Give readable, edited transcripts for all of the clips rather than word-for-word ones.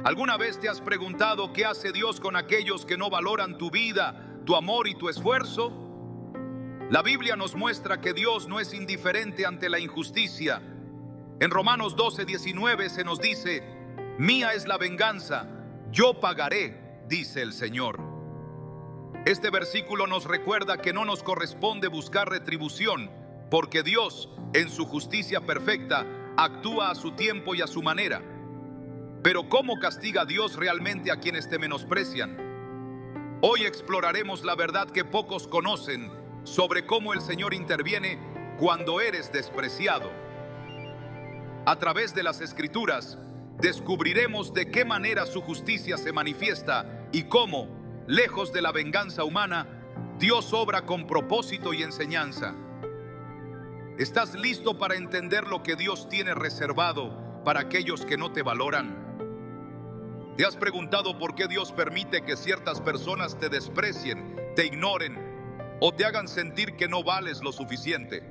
¿Alguna vez te has preguntado qué hace Dios con aquellos que no valoran tu vida, tu amor y tu esfuerzo? La Biblia nos muestra que Dios no es indiferente ante la injusticia. En Romanos 12:19 se nos dice: mía es la venganza, yo pagaré, dice el Señor. Este versículo nos recuerda que no nos corresponde buscar retribución, porque Dios, en su justicia perfecta, actúa a su tiempo y a su manera. Pero ¿cómo castiga Dios realmente a quienes te menosprecian? Hoy exploraremos la verdad que pocos conocen sobre cómo el Señor interviene cuando eres despreciado. A través de las Escrituras, descubriremos de qué manera su justicia se manifiesta y cómo, lejos de la venganza humana, Dios obra con propósito y enseñanza. ¿Estás listo para entender lo que Dios tiene reservado para aquellos que no te valoran? ¿Te has preguntado por qué Dios permite que ciertas personas te desprecien, te ignoren o te hagan sentir que no vales lo suficiente?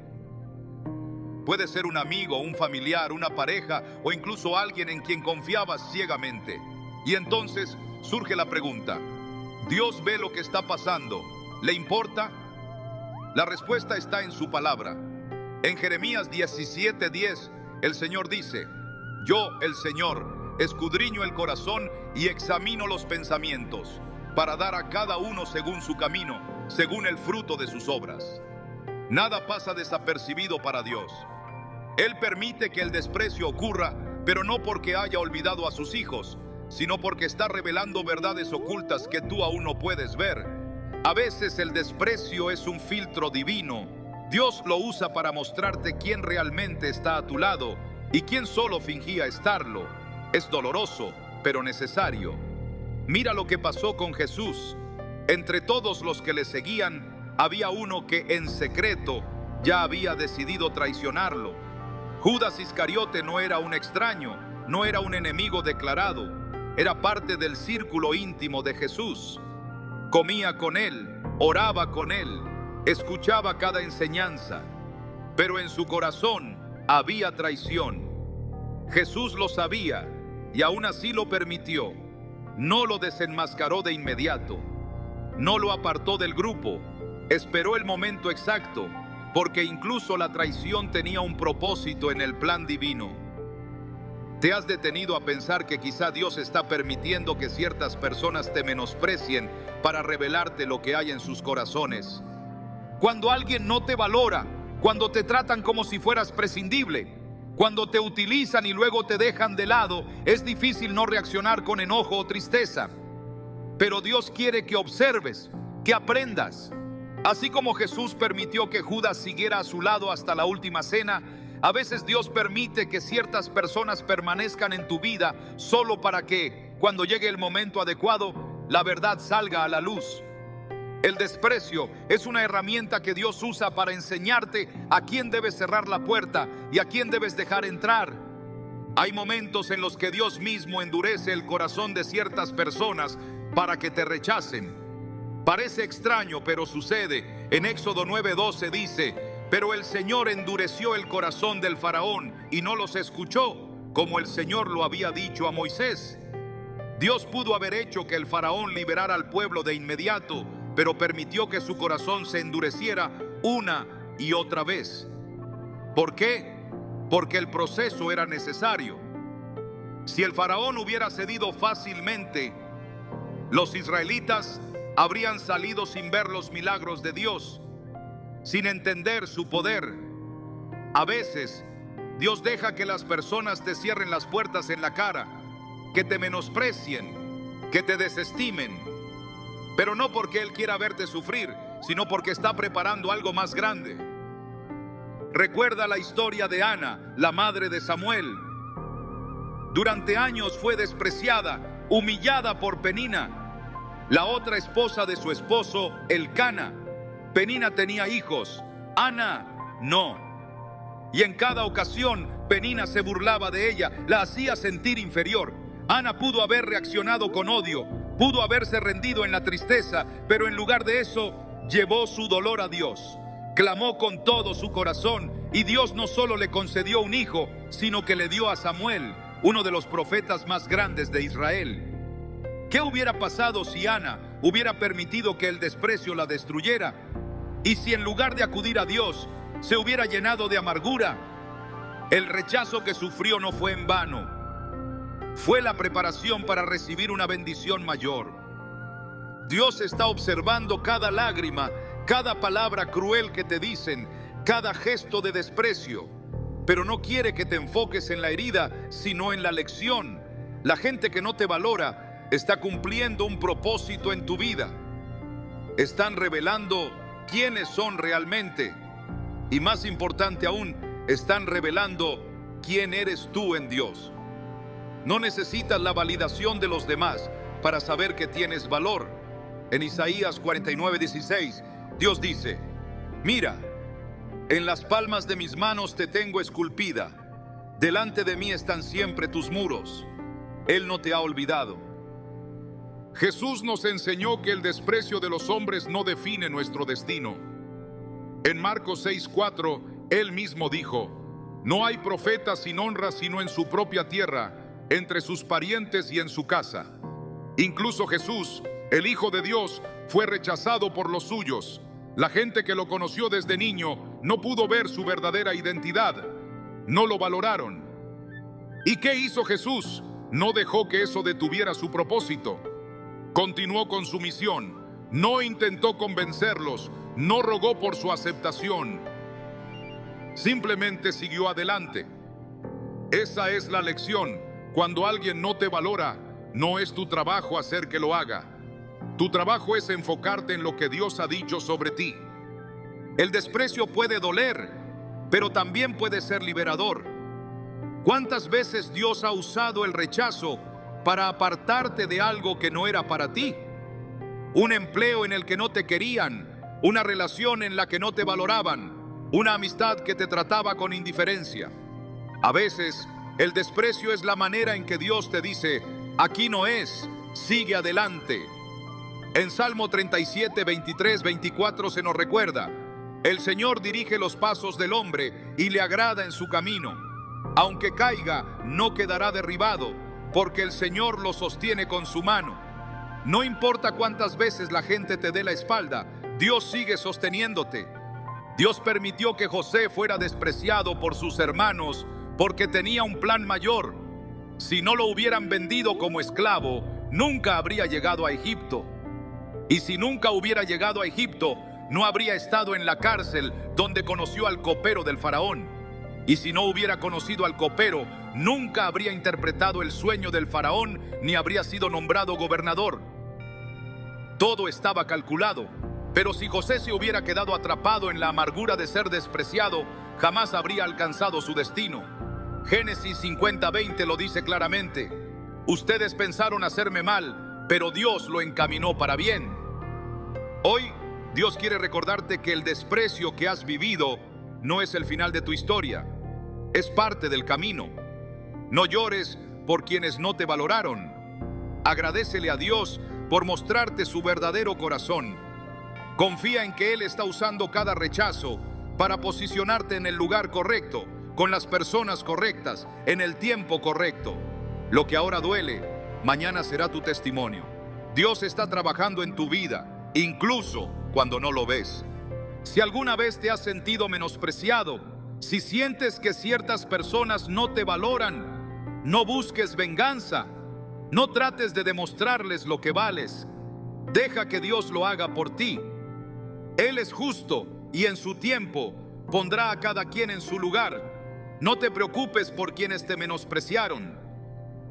Puede ser un amigo, un familiar, una pareja o incluso alguien en quien confiabas ciegamente. Y entonces surge la pregunta: ¿Dios ve lo que está pasando? ¿Le importa? La respuesta está en su palabra. En Jeremías 17:10, el Señor dice: yo, el Señor, escudriño el corazón y examino los pensamientos, para dar a cada uno según su camino, según el fruto de sus obras. Nada pasa desapercibido para Dios. Él permite que el desprecio ocurra, pero no porque haya olvidado a sus hijos, sino porque está revelando verdades ocultas que tú aún no puedes ver. A veces el desprecio es un filtro divino. Dios lo usa para mostrarte quién realmente está a tu lado y quién solo fingía estarlo. Es doloroso, pero necesario. Mira lo que pasó con Jesús. Entre todos los que le seguían, había uno que en secreto ya había decidido traicionarlo. Judas Iscariote no era un extraño, no era un enemigo declarado, era parte del círculo íntimo de Jesús. Comía con él, oraba con él, escuchaba cada enseñanza, pero en su corazón había traición. Jesús lo sabía y aún así lo permitió. No lo desenmascaró de inmediato, no lo apartó del grupo, esperó el momento exacto, porque incluso la traición tenía un propósito en el plan divino. ¿Te has detenido a pensar que quizá Dios está permitiendo que ciertas personas te menosprecien para revelarte lo que hay en sus corazones? Cuando alguien no te valora, cuando te tratan como si fueras prescindible, cuando te utilizan y luego te dejan de lado, es difícil no reaccionar con enojo o tristeza. Pero Dios quiere que observes, que aprendas. Así como Jesús permitió que Judas siguiera a su lado hasta la última cena, a veces Dios permite que ciertas personas permanezcan en tu vida solo para que, cuando llegue el momento adecuado, la verdad salga a la luz. El desprecio es una herramienta que Dios usa para enseñarte a quién debes cerrar la puerta y a quién debes dejar entrar. Hay momentos en los que Dios mismo endurece el corazón de ciertas personas para que te rechacen. Parece extraño, pero sucede. En Éxodo 9:12 dice: pero el Señor endureció el corazón del faraón y no los escuchó, como el Señor lo había dicho a Moisés. Dios pudo haber hecho que el faraón liberara al pueblo de inmediato, pero permitió que su corazón se endureciera una y otra vez. ¿Por qué? Porque el proceso era necesario. Si el faraón hubiera cedido fácilmente, los israelitas habrían salido sin ver los milagros de Dios, sin entender su poder. A veces, Dios deja que las personas te cierren las puertas en la cara, que te menosprecien, que te desestimen, pero no porque Él quiera verte sufrir, sino porque está preparando algo más grande. Recuerda la historia de Ana, la madre de Samuel. Durante años fue despreciada, humillada por Penina, la otra esposa de su esposo, Elcana. Penina tenía hijos, Ana no. Y en cada ocasión, Penina se burlaba de ella, la hacía sentir inferior. Ana pudo haber reaccionado con odio, pudo haberse rendido en la tristeza, pero en lugar de eso, llevó su dolor a Dios. Clamó con todo su corazón y Dios no solo le concedió un hijo, sino que le dio a Samuel, uno de los profetas más grandes de Israel. ¿Qué hubiera pasado si Ana hubiera permitido que el desprecio la destruyera? Y si en lugar de acudir a Dios, se hubiera llenado de amargura. El rechazo que sufrió no fue en vano. Fue la preparación para recibir una bendición mayor. Dios está observando cada lágrima, cada palabra cruel que te dicen, cada gesto de desprecio. Pero no quiere que te enfoques en la herida, sino en la lección. La gente que no te valora está cumpliendo un propósito en tu vida. Están revelando quiénes son realmente. Y más importante aún, están revelando quién eres tú en Dios. No necesitas la validación de los demás para saber que tienes valor. En Isaías 49:16, Dios dice: mira, en las palmas de mis manos te tengo esculpida. Delante de mí están siempre tus muros. Él no te ha olvidado. Jesús nos enseñó que el desprecio de los hombres no define nuestro destino. En Marcos 6:4, Él mismo dijo: no hay profeta sin honra sino en su propia tierra, entre sus parientes y en su casa. Incluso Jesús, el Hijo de Dios, fue rechazado por los suyos. La gente que lo conoció desde niño no pudo ver su verdadera identidad. No lo valoraron. ¿Y qué hizo Jesús? No dejó que eso detuviera su propósito. Continuó con su misión. No intentó convencerlos. No rogó por su aceptación. Simplemente siguió adelante. Esa es la lección. Cuando alguien no te valora, no es tu trabajo hacer que lo haga. Tu trabajo es enfocarte en lo que Dios ha dicho sobre ti. El desprecio puede doler, pero también puede ser liberador. ¿Cuántas veces Dios ha usado el rechazo para apartarte de algo que no era para ti? Un empleo en el que no te querían, una relación en la que no te valoraban, una amistad que te trataba con indiferencia. A veces, el desprecio es la manera en que Dios te dice: aquí no es, sigue adelante. En Salmo 37, 23, 24 se nos recuerda: el Señor dirige los pasos del hombre y le agrada en su camino. Aunque caiga, no quedará derribado, porque el Señor lo sostiene con su mano. No importa cuántas veces la gente te dé la espalda, Dios sigue sosteniéndote. Dios permitió que José fuera despreciado por sus hermanos porque tenía un plan mayor. Si no lo hubieran vendido como esclavo, nunca habría llegado a Egipto. Y si nunca hubiera llegado a Egipto, no habría estado en la cárcel donde conoció al copero del faraón. Y si no hubiera conocido al copero, nunca habría interpretado el sueño del faraón ni habría sido nombrado gobernador. Todo estaba calculado, pero si José se hubiera quedado atrapado en la amargura de ser despreciado, jamás habría alcanzado su destino. Génesis 50:20 lo dice claramente: ustedes pensaron hacerme mal, pero Dios lo encaminó para bien. Hoy, Dios quiere recordarte que el desprecio que has vivido no es el final de tu historia, es parte del camino. No llores por quienes no te valoraron. Agradécele a Dios por mostrarte su verdadero corazón. Confía en que Él está usando cada rechazo para posicionarte en el lugar correcto, con las personas correctas, en el tiempo correcto. Lo que ahora duele, mañana será tu testimonio. Dios está trabajando en tu vida, incluso cuando no lo ves. Si alguna vez te has sentido menospreciado, si sientes que ciertas personas no te valoran, no busques venganza. No trates de demostrarles lo que vales. Deja que Dios lo haga por ti. Él es justo y en su tiempo pondrá a cada quien en su lugar. No te preocupes por quienes te menospreciaron.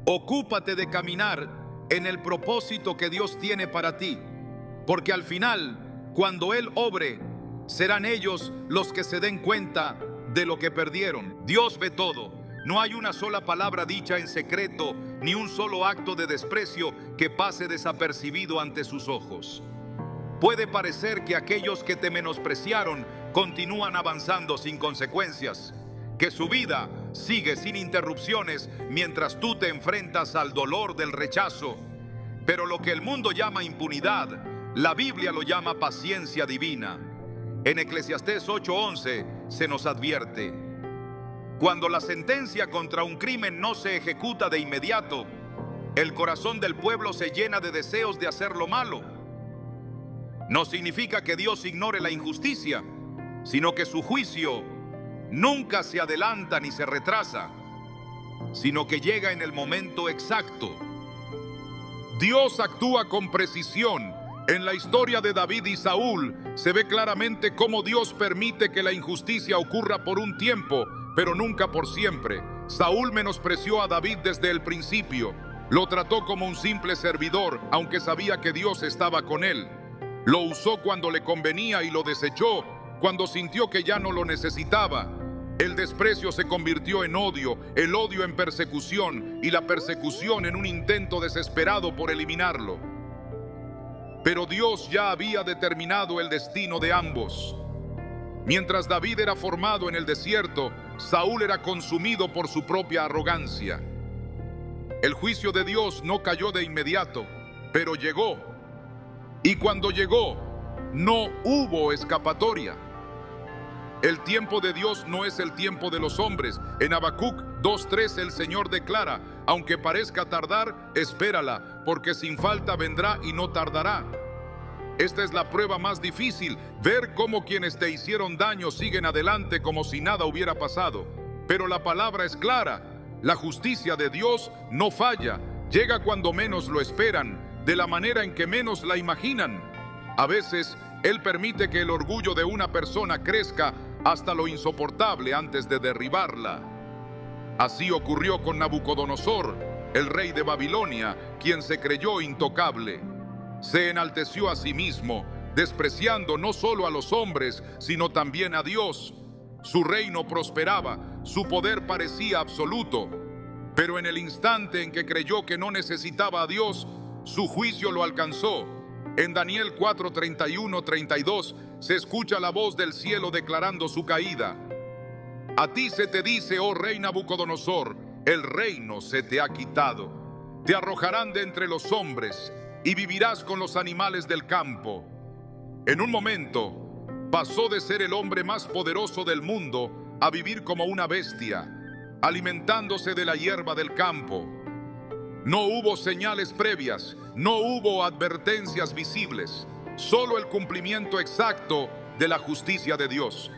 Ocúpate de caminar en el propósito que Dios tiene para ti, porque al final, cuando Él obre, serán ellos los que se den cuenta de lo que perdieron. Dios ve todo. No hay una sola palabra dicha en secreto, ni un solo acto de desprecio que pase desapercibido ante sus ojos. Puede parecer que aquellos que te menospreciaron continúan avanzando sin consecuencias, que su vida sigue sin interrupciones mientras tú te enfrentas al dolor del rechazo. Pero lo que el mundo llama impunidad, la Biblia lo llama paciencia divina. En Eclesiastés 8:11 se nos advierte: Cuando la sentencia contra un crimen no se ejecuta de inmediato, el corazón del pueblo se llena de deseos de hacer lo malo. No significa que Dios ignore la injusticia, sino que su juicio nunca se adelanta ni se retrasa, sino que llega en el momento exacto. Dios actúa con precisión. En la historia de David y Saúl se ve claramente cómo Dios permite que la injusticia ocurra por un tiempo, pero nunca por siempre. Saúl menospreció a David desde el principio. Lo trató como un simple servidor, aunque sabía que Dios estaba con él. Lo usó cuando le convenía y lo desechó cuando sintió que ya no lo necesitaba. El desprecio se convirtió en odio, el odio en persecución y la persecución en un intento desesperado por eliminarlo. Pero Dios ya había determinado el destino de ambos. Mientras David era formado en el desierto, Saúl era consumido por su propia arrogancia. El juicio de Dios no cayó de inmediato, pero llegó. Y cuando llegó, no hubo escapatoria. El tiempo de Dios no es el tiempo de los hombres. En Habacuc 2:3 el Señor declara: aunque parezca tardar, espérala, porque sin falta vendrá y no tardará. Esta es la prueba más difícil, ver cómo quienes te hicieron daño siguen adelante como si nada hubiera pasado. Pero la palabra es clara: la justicia de Dios no falla, llega cuando menos lo esperan, de la manera en que menos la imaginan. A veces, Él permite que el orgullo de una persona crezca hasta lo insoportable antes de derribarla. Así ocurrió con Nabucodonosor, el rey de Babilonia, quien se creyó intocable. Se enalteció a sí mismo, despreciando no solo a los hombres, sino también a Dios. Su reino prosperaba, su poder parecía absoluto. Pero en el instante en que creyó que no necesitaba a Dios, su juicio lo alcanzó. En Daniel 4:31-32 se escucha la voz del cielo declarando su caída. A ti se te dice, oh rey Nabucodonosor, el reino se te ha quitado. Te arrojarán de entre los hombres y vivirás con los animales del campo. En un momento, pasó de ser el hombre más poderoso del mundo a vivir como una bestia, alimentándose de la hierba del campo. No hubo señales previas, no hubo advertencias visibles, solo el cumplimiento exacto de la justicia de Dios.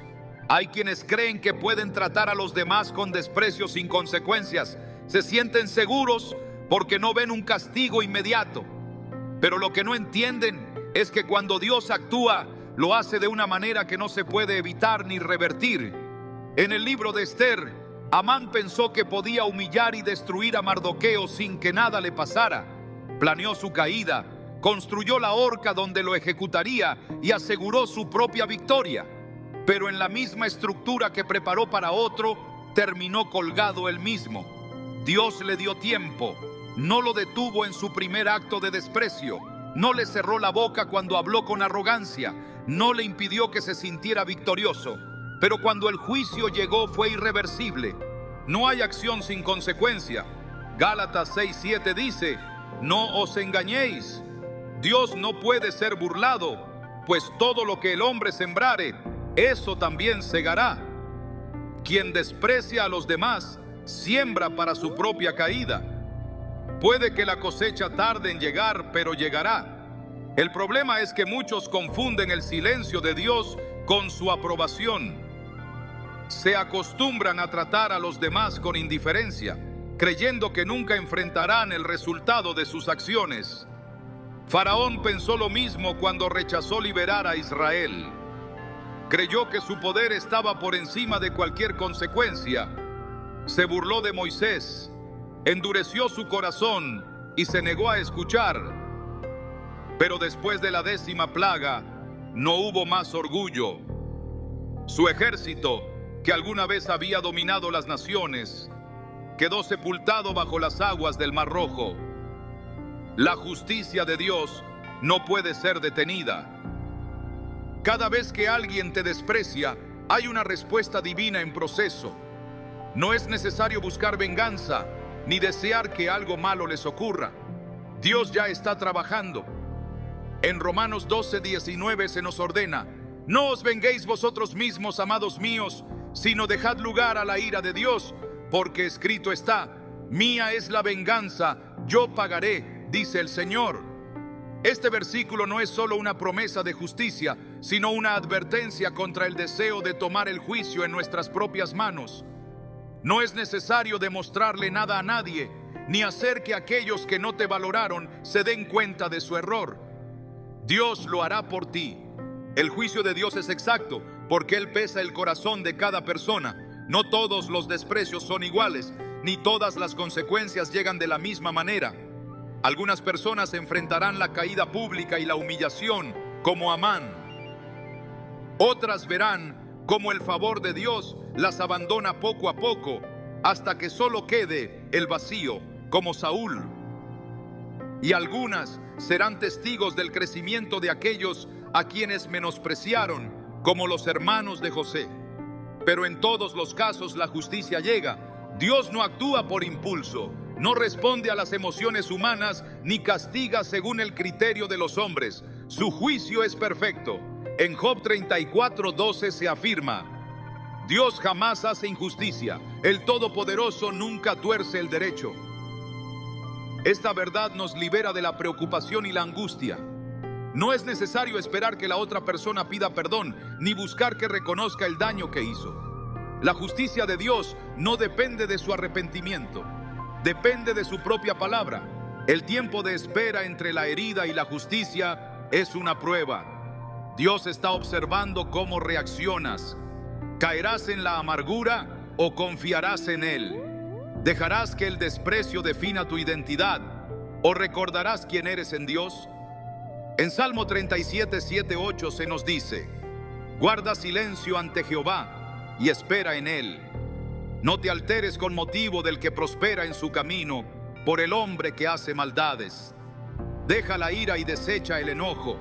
Hay quienes creen que pueden tratar a los demás con desprecio sin consecuencias. Se sienten seguros porque no ven un castigo inmediato. Pero lo que no entienden es que cuando Dios actúa, lo hace de una manera que no se puede evitar ni revertir. En el libro de Esther, Amán pensó que podía humillar y destruir a Mardoqueo sin que nada le pasara. Planeó su caída, construyó la horca donde lo ejecutaría y aseguró su propia victoria. Pero en la misma estructura que preparó para otro, terminó colgado él mismo. Dios le dio tiempo, no lo detuvo en su primer acto de desprecio, no le cerró la boca cuando habló con arrogancia, no le impidió que se sintiera victorioso. Pero cuando el juicio llegó fue irreversible. No hay acción sin consecuencia. Gálatas 6:7 dice: no os engañéis, Dios no puede ser burlado, pues todo lo que el hombre sembrare, eso también segará. Quien desprecia a los demás, siembra para su propia caída. Puede que la cosecha tarde en llegar, pero llegará. El problema es que muchos confunden el silencio de Dios con su aprobación. Se acostumbran a tratar a los demás con indiferencia, creyendo que nunca enfrentarán el resultado de sus acciones. Faraón pensó lo mismo cuando rechazó liberar a Israel. Creyó que su poder estaba por encima de cualquier consecuencia. Se burló de Moisés, endureció su corazón y se negó a escuchar. Pero después de la 10ª plaga, no hubo más orgullo. Su ejército, que alguna vez había dominado las naciones, quedó sepultado bajo las aguas del Mar Rojo. La justicia de Dios no puede ser detenida. Cada vez que alguien te desprecia, hay una respuesta divina en proceso. No es necesario buscar venganza, ni desear que algo malo les ocurra. Dios ya está trabajando. En Romanos 12:19 se nos ordena: no os venguéis vosotros mismos, amados míos, sino dejad lugar a la ira de Dios, porque escrito está: mía es la venganza, yo pagaré, dice el Señor. Este versículo no es solo una promesa de justicia, sino una advertencia contra el deseo de tomar el juicio en nuestras propias manos. No es necesario demostrarle nada a nadie, ni hacer que aquellos que no te valoraron se den cuenta de su error. Dios lo hará por ti. El juicio de Dios es exacto, porque Él pesa el corazón de cada persona. No todos los desprecios son iguales, ni todas las consecuencias llegan de la misma manera. Algunas personas enfrentarán la caída pública y la humillación, como Amán. Otras verán cómo el favor de Dios las abandona poco a poco, hasta que solo quede el vacío, como Saúl. Y algunas serán testigos del crecimiento de aquellos a quienes menospreciaron, como los hermanos de José. Pero en todos los casos la justicia llega. Dios no actúa por impulso, no responde a las emociones humanas, ni castiga según el criterio de los hombres. Su juicio es perfecto. En Job 34:12 se afirma: Dios jamás hace injusticia, el Todopoderoso nunca tuerce el derecho. Esta verdad nos libera de la preocupación y la angustia. No es necesario esperar que la otra persona pida perdón, ni buscar que reconozca el daño que hizo. La justicia de Dios no depende de su arrepentimiento, depende de su propia palabra. El tiempo de espera entre la herida y la justicia es una prueba. Dios está observando cómo reaccionas. ¿Caerás en la amargura o confiarás en Él? ¿Dejarás que el desprecio defina tu identidad o recordarás quién eres en Dios? En Salmo 37:7-8 se nos dice: guarda silencio ante Jehová y espera en Él. No te alteres con motivo del que prospera en su camino, por el hombre que hace maldades. Deja la ira y desecha el enojo.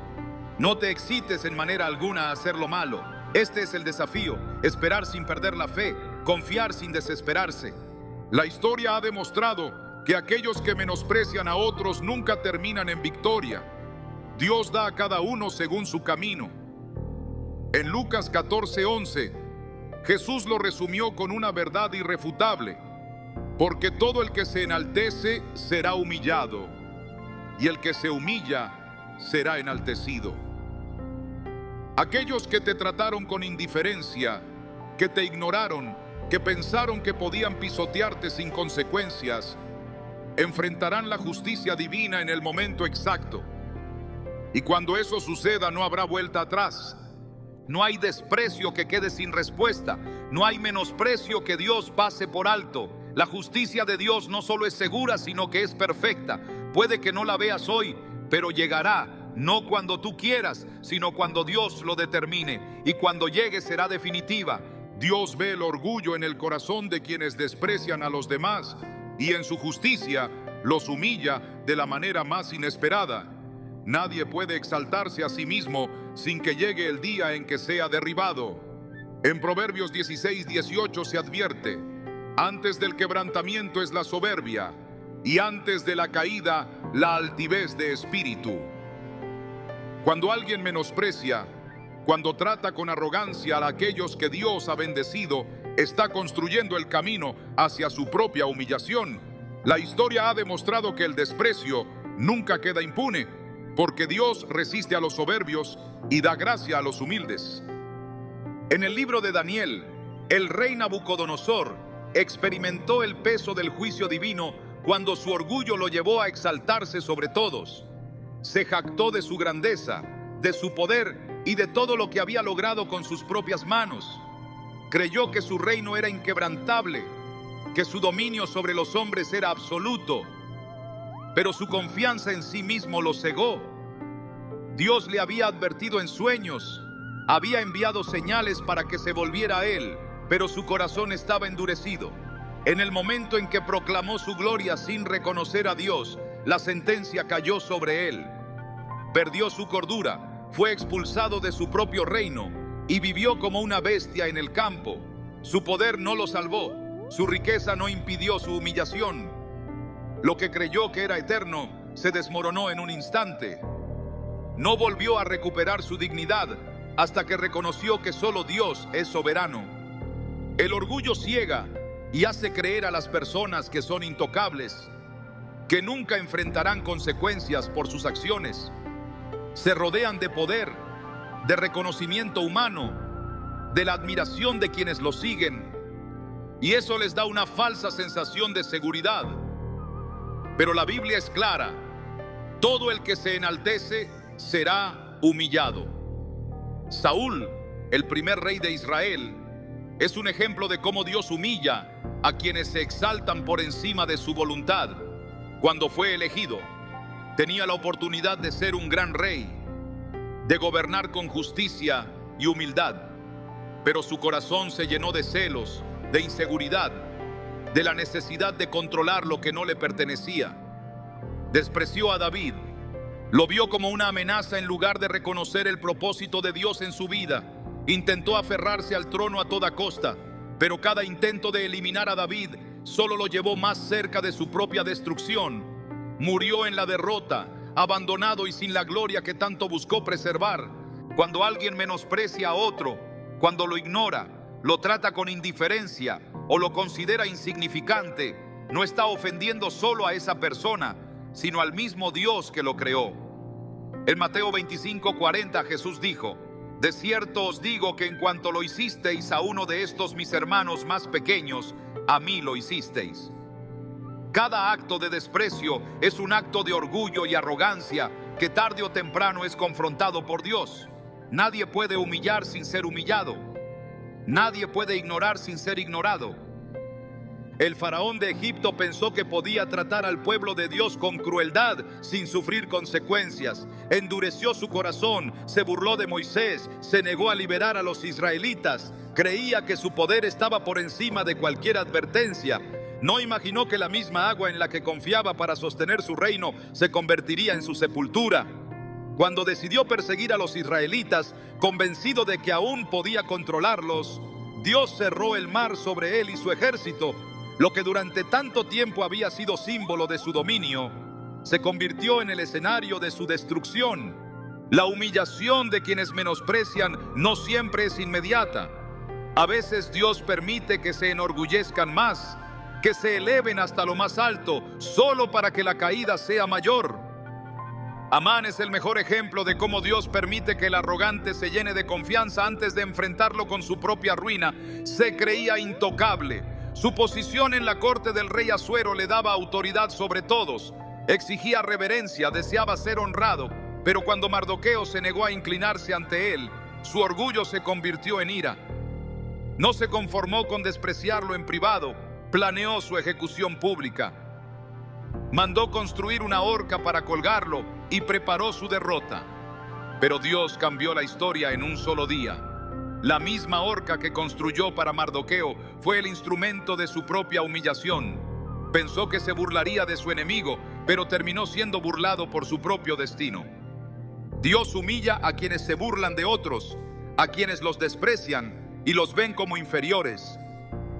No te excites en manera alguna a hacer lo malo. Este es el desafío: esperar sin perder la fe, confiar sin desesperarse. La historia ha demostrado que aquellos que menosprecian a otros nunca terminan en victoria. Dios da a cada uno según su camino. En Lucas 14:11, Jesús lo resumió con una verdad irrefutable: porque todo el que se enaltece será humillado, y el que se humilla será enaltecido. Aquellos que te trataron con indiferencia, que te ignoraron, que pensaron que podían pisotearte sin consecuencias, enfrentarán la justicia divina en el momento exacto. Y cuando eso suceda, no habrá vuelta atrás. No hay desprecio que quede sin respuesta. No hay menosprecio que Dios pase por alto. La justicia de Dios no solo es segura, sino que es perfecta. Puede que no la veas hoy, pero llegará. No cuando tú quieras, sino cuando Dios lo determine. Y cuando llegue será definitiva. Dios ve el orgullo en el corazón de quienes desprecian a los demás, y en su justicia los humilla de la manera más inesperada. Nadie puede exaltarse a sí mismo sin que llegue el día en que sea derribado. En Proverbios 16:18 se advierte: antes del quebrantamiento es la soberbia, y antes de la caída la altivez de espíritu. Cuando alguien menosprecia, cuando trata con arrogancia a aquellos que Dios ha bendecido, está construyendo el camino hacia su propia humillación. La historia ha demostrado que el desprecio nunca queda impune, porque Dios resiste a los soberbios y da gracia a los humildes. En el libro de Daniel, el rey Nabucodonosor experimentó el peso del juicio divino cuando su orgullo lo llevó a exaltarse sobre todos. Se jactó de su grandeza, de su poder y de todo lo que había logrado con sus propias manos. Creyó que su reino era inquebrantable, que su dominio sobre los hombres era absoluto, pero su confianza en sí mismo lo cegó. Dios le había advertido en sueños, había enviado señales para que se volviera a él, pero su corazón estaba endurecido. En el momento en que proclamó su gloria sin reconocer a Dios, la sentencia cayó sobre él. Perdió su cordura, fue expulsado de su propio reino y vivió como una bestia en el campo. Su poder no lo salvó, su riqueza no impidió su humillación. Lo que creyó que era eterno se desmoronó en un instante. No volvió a recuperar su dignidad hasta que reconoció que solo Dios es soberano. El orgullo ciega y hace creer a las personas que son intocables, que nunca enfrentarán consecuencias por sus acciones. Se rodean de poder, de reconocimiento humano, de la admiración de quienes los siguen, y eso les da una falsa sensación de seguridad. Pero la Biblia es clara: todo el que se enaltece será humillado. Saúl, el primer rey de Israel, es un ejemplo de cómo Dios humilla a quienes se exaltan por encima de su voluntad. Cuando fue elegido, tenía la oportunidad de ser un gran rey, de gobernar con justicia y humildad, pero su corazón se llenó de celos, de inseguridad, de la necesidad de controlar lo que no le pertenecía. Despreció a David, lo vio como una amenaza en lugar de reconocer el propósito de Dios en su vida. Intentó aferrarse al trono a toda costa, pero cada intento de eliminar a David solo lo llevó más cerca de su propia destrucción. Murió en la derrota, abandonado y sin la gloria que tanto buscó preservar. Cuando alguien menosprecia a otro, cuando lo ignora, lo trata con indiferencia o lo considera insignificante, no está ofendiendo solo a esa persona, sino al mismo Dios que lo creó. En Mateo 25:40 Jesús dijo: de cierto os digo que en cuanto lo hicisteis a uno de estos mis hermanos más pequeños, a mí lo hicisteis. Cada acto de desprecio es un acto de orgullo y arrogancia que tarde o temprano es confrontado por Dios. Nadie puede humillar sin ser humillado. Nadie puede ignorar sin ser ignorado. El faraón de Egipto pensó que podía tratar al pueblo de Dios con crueldad sin sufrir consecuencias. Endureció su corazón, se burló de Moisés, se negó a liberar a los israelitas. Creía que su poder estaba por encima de cualquier advertencia. No imaginó que la misma agua en la que confiaba para sostener su reino se convertiría en su sepultura. Cuando decidió perseguir a los israelitas, convencido de que aún podía controlarlos, Dios cerró el mar sobre él y su ejército. Lo que durante tanto tiempo había sido símbolo de su dominio, se convirtió en el escenario de su destrucción. La humillación de quienes menosprecian no siempre es inmediata. A veces Dios permite que se enorgullezcan más, que se eleven hasta lo más alto, solo para que la caída sea mayor. Amán es el mejor ejemplo de cómo Dios permite que el arrogante se llene de confianza antes de enfrentarlo con su propia ruina. Se creía intocable. Su posición en la corte del rey Asuero le daba autoridad sobre todos. Exigía reverencia, deseaba ser honrado, pero cuando Mardoqueo se negó a inclinarse ante él, su orgullo se convirtió en ira. No se conformó con despreciarlo en privado, planeó su ejecución pública. Mandó construir una horca para colgarlo y preparó su derrota. Pero Dios cambió la historia en un solo día. La misma horca que construyó para Mardoqueo fue el instrumento de su propia humillación. Pensó que se burlaría de su enemigo, pero terminó siendo burlado por su propio destino. Dios humilla a quienes se burlan de otros, a quienes los desprecian y los ven como inferiores.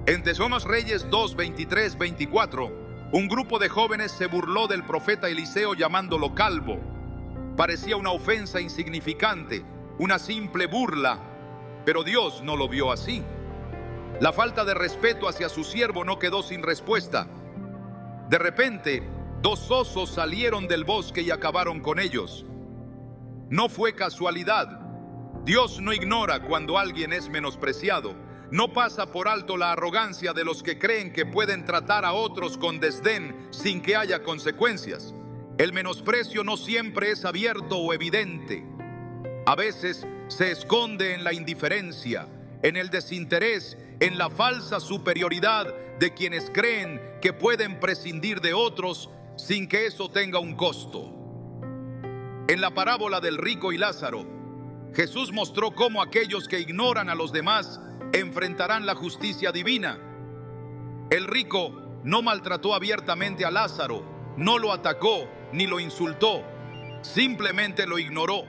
En Tesomas Reyes 2, 23, 24, un grupo de jóvenes se burló del profeta Eliseo llamándolo calvo. Parecía una ofensa insignificante, una simple burla, pero Dios no lo vio así. La falta de respeto hacia su siervo no quedó sin respuesta. De repente, 2 osos salieron del bosque y acabaron con ellos. No fue casualidad. Dios no ignora cuando alguien es menospreciado. No pasa por alto la arrogancia de los que creen que pueden tratar a otros con desdén sin que haya consecuencias. El menosprecio no siempre es abierto o evidente. A veces se esconde en la indiferencia, en el desinterés, en la falsa superioridad de quienes creen que pueden prescindir de otros sin que eso tenga un costo. En la parábola del rico y Lázaro, Jesús mostró cómo aquellos que ignoran a los demás enfrentarán la justicia divina. El rico no maltrató abiertamente a Lázaro, no lo atacó ni lo insultó, simplemente lo ignoró.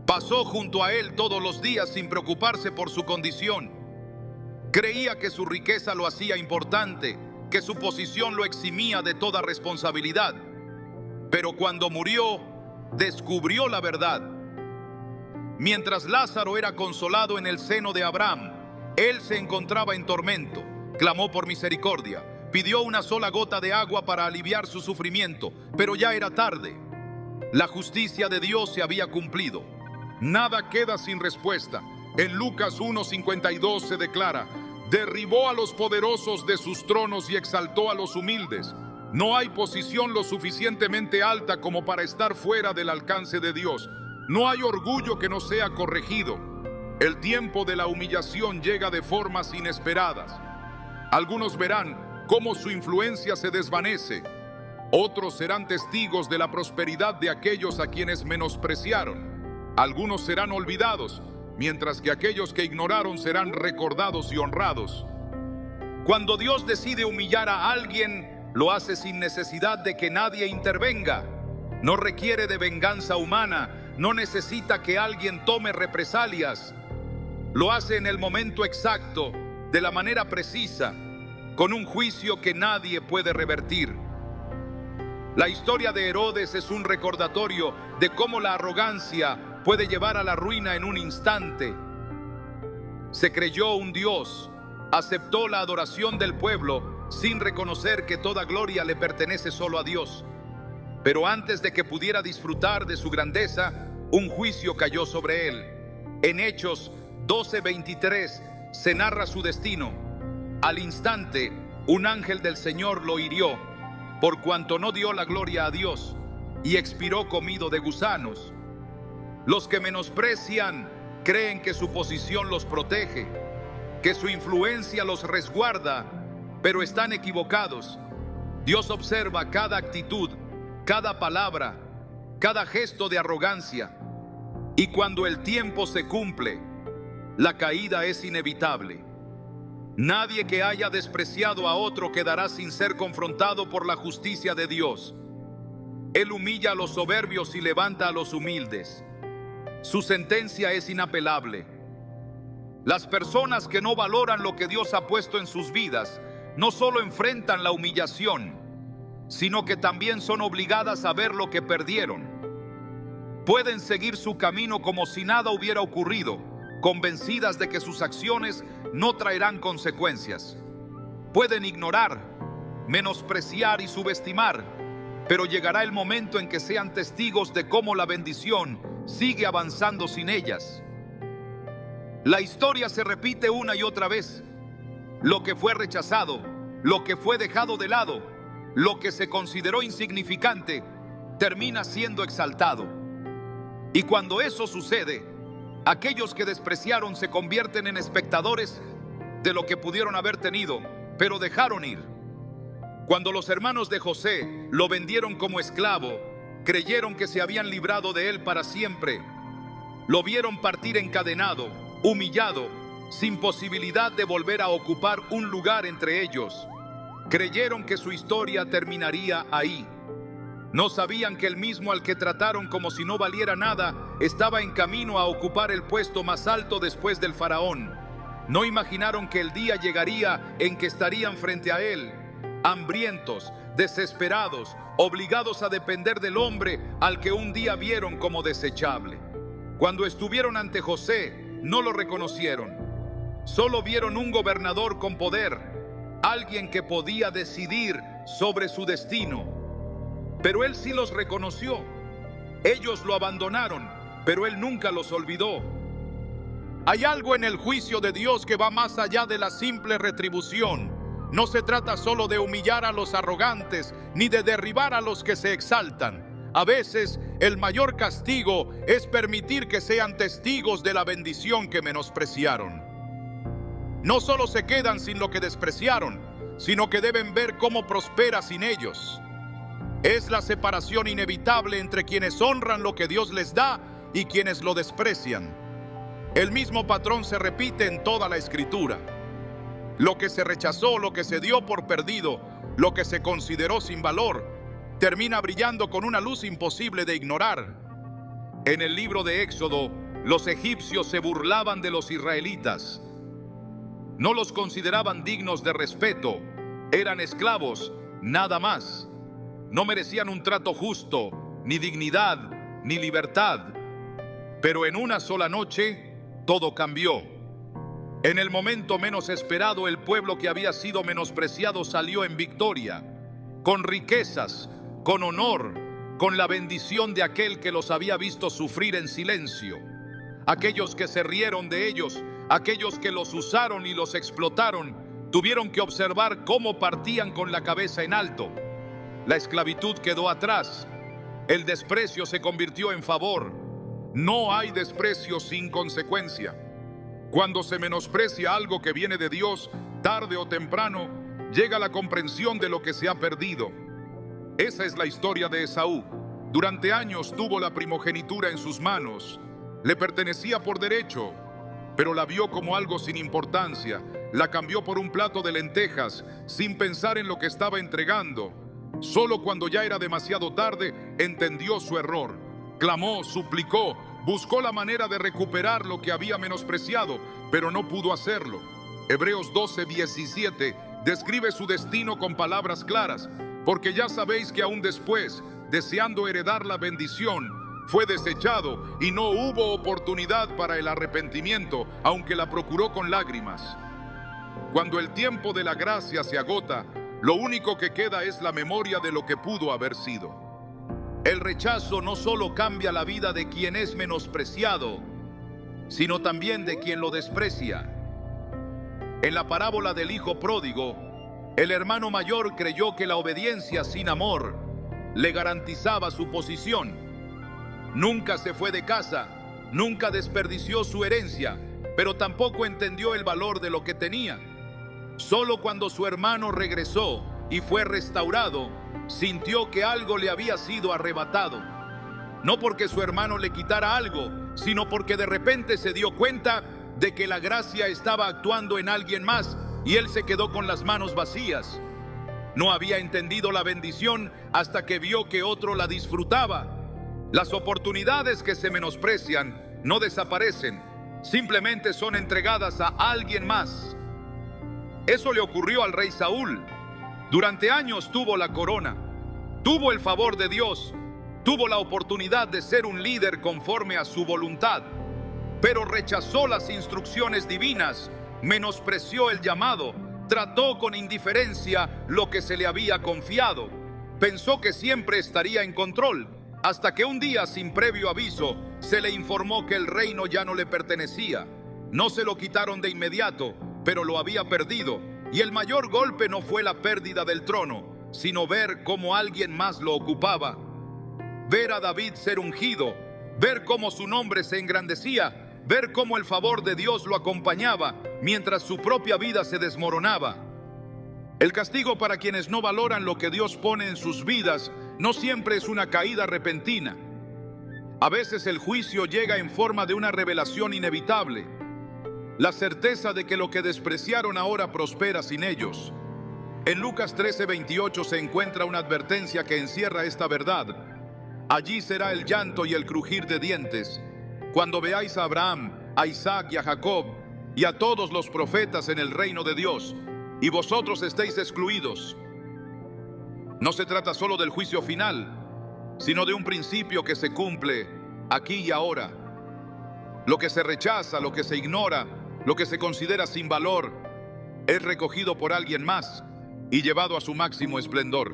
Pasó junto a él todos los días sin preocuparse por su condición. Creía que su riqueza lo hacía importante, que su posición lo eximía de toda responsabilidad. Pero cuando murió, descubrió la verdad. Mientras Lázaro era consolado en el seno de Abraham, Él se encontraba en tormento, clamó por misericordia, pidió una sola gota de agua para aliviar su sufrimiento, pero ya era tarde. La justicia de Dios se había cumplido. Nada queda sin respuesta. En Lucas 1:52 se declara: derribó a los poderosos de sus tronos y exaltó a los humildes. No hay posición lo suficientemente alta como para estar fuera del alcance de Dios. No hay orgullo que no sea corregido. El tiempo de la humillación llega de formas inesperadas. Algunos verán cómo su influencia se desvanece. Otros serán testigos de la prosperidad de aquellos a quienes menospreciaron. Algunos serán olvidados, mientras que aquellos que ignoraron serán recordados y honrados. Cuando Dios decide humillar a alguien, lo hace sin necesidad de que nadie intervenga. No requiere de venganza humana, no necesita que alguien tome represalias. Lo hace en el momento exacto, de la manera precisa, con un juicio que nadie puede revertir. La historia de Herodes es un recordatorio de cómo la arrogancia puede llevar a la ruina en un instante. Se creyó un Dios, aceptó la adoración del pueblo sin reconocer que toda gloria le pertenece solo a Dios. Pero antes de que pudiera disfrutar de su grandeza, un juicio cayó sobre él. En Hechos 12:23 se narra su destino. Al instante, un ángel del Señor lo hirió, por cuanto no dio la gloria a Dios, y expiró comido de gusanos. Los que menosprecian creen que su posición los protege, que su influencia los resguarda, pero están equivocados. Dios observa cada actitud, cada palabra, cada gesto de arrogancia, y cuando el tiempo se cumple, la caída es inevitable. Nadie que haya despreciado a otro quedará sin ser confrontado por la justicia de Dios. Él humilla a los soberbios y levanta a los humildes. Su sentencia es inapelable. Las personas que no valoran lo que Dios ha puesto en sus vidas no solo enfrentan la humillación, sino que también son obligadas a ver lo que perdieron. Pueden seguir su camino como si nada hubiera ocurrido, convencidas de que sus acciones no traerán consecuencias. Pueden ignorar, menospreciar y subestimar, pero llegará el momento en que sean testigos de cómo la bendición sigue avanzando sin ellas. La historia se repite una y otra vez. Lo que fue rechazado, lo que fue dejado de lado, lo que se consideró insignificante, termina siendo exaltado. Y cuando eso sucede, aquellos que despreciaron se convierten en espectadores de lo que pudieron haber tenido, pero dejaron ir. Cuando los hermanos de José lo vendieron como esclavo, creyeron que se habían librado de él para siempre. Lo vieron partir encadenado, humillado, sin posibilidad de volver a ocupar un lugar entre ellos. Creyeron que su historia terminaría ahí. No sabían que el mismo al que trataron como si no valiera nada estaba en camino a ocupar el puesto más alto después del faraón. No imaginaron que el día llegaría en que estarían frente a él, hambrientos, desesperados, obligados a depender del hombre al que un día vieron como desechable. Cuando estuvieron ante José, no lo reconocieron. Solo vieron un gobernador con poder, alguien que podía decidir sobre su destino. Pero él sí los reconoció. Ellos lo abandonaron, pero él nunca los olvidó. Hay algo en el juicio de Dios que va más allá de la simple retribución. No se trata solo de humillar a los arrogantes, ni de derribar a los que se exaltan. A veces, el mayor castigo es permitir que sean testigos de la bendición que menospreciaron. No solo se quedan sin lo que despreciaron, sino que deben ver cómo prospera sin ellos. Es la separación inevitable entre quienes honran lo que Dios les da y quienes lo desprecian. El mismo patrón se repite en toda la Escritura. Lo que se rechazó, lo que se dio por perdido, lo que se consideró sin valor, termina brillando con una luz imposible de ignorar. En el libro de Éxodo, los egipcios se burlaban de los israelitas. No los consideraban dignos de respeto. Eran esclavos, nada más. No merecían un trato justo, ni dignidad, ni libertad. Pero en una sola noche, todo cambió. En el momento menos esperado, el pueblo que había sido menospreciado salió en victoria, con riquezas, con honor, con la bendición de aquel que los había visto sufrir en silencio. Aquellos que se rieron de ellos, aquellos que los usaron y los explotaron, tuvieron que observar cómo partían con la cabeza en alto. La esclavitud quedó atrás, el desprecio se convirtió en favor. No hay desprecio sin consecuencia. Cuando se menosprecia algo que viene de Dios, tarde o temprano, llega la comprensión de lo que se ha perdido. Esa es la historia de Esaú. Durante años tuvo la primogenitura en sus manos. Le pertenecía por derecho, pero la vio como algo sin importancia. La cambió por un plato de lentejas, sin pensar en lo que estaba entregando. Solo cuando ya era demasiado tarde, entendió su error. Clamó, suplicó, buscó la manera de recuperar lo que había menospreciado, pero no pudo hacerlo. Hebreos 12:17 describe su destino con palabras claras, porque ya sabéis que aún después, deseando heredar la bendición, fue desechado y no hubo oportunidad para el arrepentimiento, aunque la procuró con lágrimas. Cuando el tiempo de la gracia se agota, lo único que queda es la memoria de lo que pudo haber sido. El rechazo no solo cambia la vida de quien es menospreciado, sino también de quien lo desprecia. En la parábola del hijo pródigo, el hermano mayor creyó que la obediencia sin amor le garantizaba su posición. Nunca se fue de casa, nunca desperdició su herencia, pero tampoco entendió el valor de lo que tenía. Solo cuando su hermano regresó y fue restaurado, sintió que algo le había sido arrebatado. No porque su hermano le quitara algo, sino porque de repente se dio cuenta de que la gracia estaba actuando en alguien más y él se quedó con las manos vacías. No había entendido la bendición hasta que vio que otro la disfrutaba. Las oportunidades que se menosprecian no desaparecen, simplemente son entregadas a alguien más. Eso le ocurrió al rey Saúl. Durante años tuvo la corona, tuvo el favor de Dios, tuvo la oportunidad de ser un líder conforme a su voluntad, pero rechazó las instrucciones divinas, menospreció el llamado, trató con indiferencia lo que se le había confiado, pensó que siempre estaría en control, hasta que un día, sin previo aviso, se le informó que el reino ya no le pertenecía. No se lo quitaron de inmediato, pero lo había perdido, y el mayor golpe no fue la pérdida del trono, sino ver cómo alguien más lo ocupaba. Ver a David ser ungido, ver cómo su nombre se engrandecía, ver cómo el favor de Dios lo acompañaba, mientras su propia vida se desmoronaba. El castigo para quienes no valoran lo que Dios pone en sus vidas no siempre es una caída repentina. A veces el juicio llega en forma de una revelación inevitable, la certeza de que lo que despreciaron ahora prospera sin ellos. En Lucas 13:28 se encuentra una advertencia que encierra esta verdad. Allí será el llanto y el crujir de dientes, cuando veáis a Abraham, a Isaac y a Jacob, y a todos los profetas en el reino de Dios, y vosotros estéis excluidos. No se trata solo del juicio final, sino de un principio que se cumple aquí y ahora. Lo que se rechaza, lo que se ignora, lo que se considera sin valor, es recogido por alguien más y llevado a su máximo esplendor.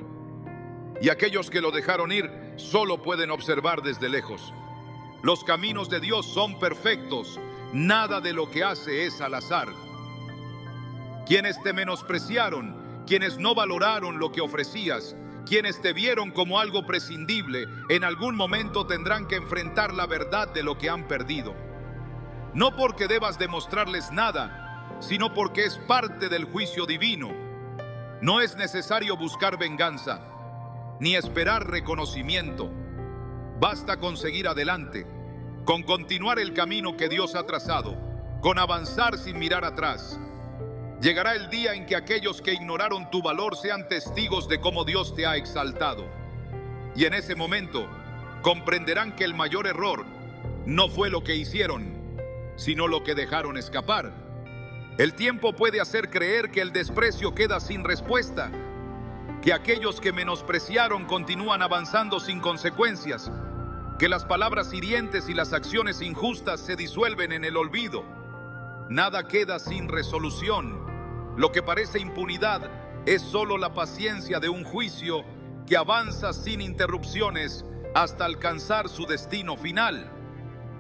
Y aquellos que lo dejaron ir solo pueden observar desde lejos. Los caminos de Dios son perfectos, nada de lo que hace es al azar. Quienes te menospreciaron, quienes no valoraron lo que ofrecías, quienes te vieron como algo prescindible, en algún momento tendrán que enfrentar la verdad de lo que han perdido. No porque debas demostrarles nada, sino porque es parte del juicio divino. No es necesario buscar venganza, ni esperar reconocimiento. Basta con seguir adelante, con continuar el camino que Dios ha trazado, con avanzar sin mirar atrás. Llegará el día en que aquellos que ignoraron tu valor sean testigos de cómo Dios te ha exaltado. Y en ese momento comprenderán que el mayor error no fue lo que hicieron, sino lo que dejaron escapar. El tiempo puede hacer creer que el desprecio queda sin respuesta, que aquellos que menospreciaron continúan avanzando sin consecuencias, que las palabras hirientes y las acciones injustas se disuelven en el olvido. nada queda sin resolución. Lo que parece impunidad es solo la paciencia de un juicio que avanza sin interrupciones hasta alcanzar su destino final.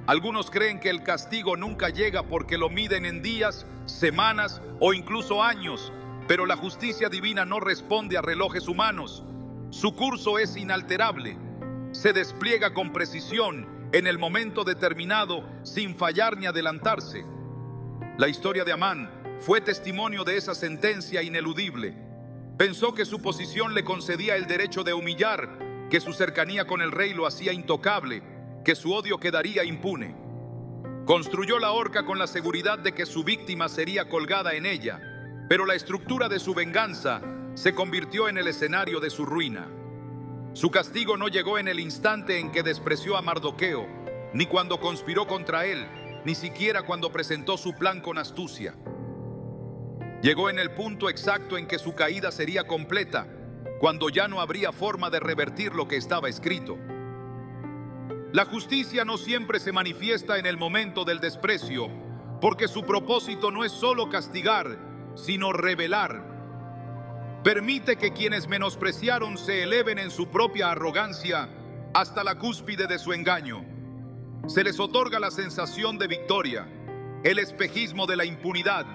Algunos creen que el castigo nunca llega porque lo miden en días, semanas o incluso años, pero la justicia divina no responde a relojes humanos. Su curso es inalterable. Se despliega con precisión en el momento determinado, sin fallar ni adelantarse. La historia de Amán fue testimonio de esa sentencia ineludible. Pensó que su posición le concedía el derecho de humillar, que su cercanía con el rey lo hacía intocable, que su odio quedaría impune. Construyó la horca con la seguridad de que su víctima sería colgada en ella, pero la estructura de su venganza se convirtió en el escenario de su ruina. Su castigo no llegó en el instante en que despreció a Mardoqueo, ni cuando conspiró contra él, ni siquiera cuando presentó su plan con astucia. Llegó en el punto exacto en que su caída sería completa, cuando ya no habría forma de revertir lo que estaba escrito. La justicia no siempre se manifiesta en el momento del desprecio, porque su propósito no es solo castigar, sino revelar. Permite que quienes menospreciaron se eleven en su propia arrogancia hasta la cúspide de su engaño. Se les otorga la sensación de victoria, el espejismo de la impunidad,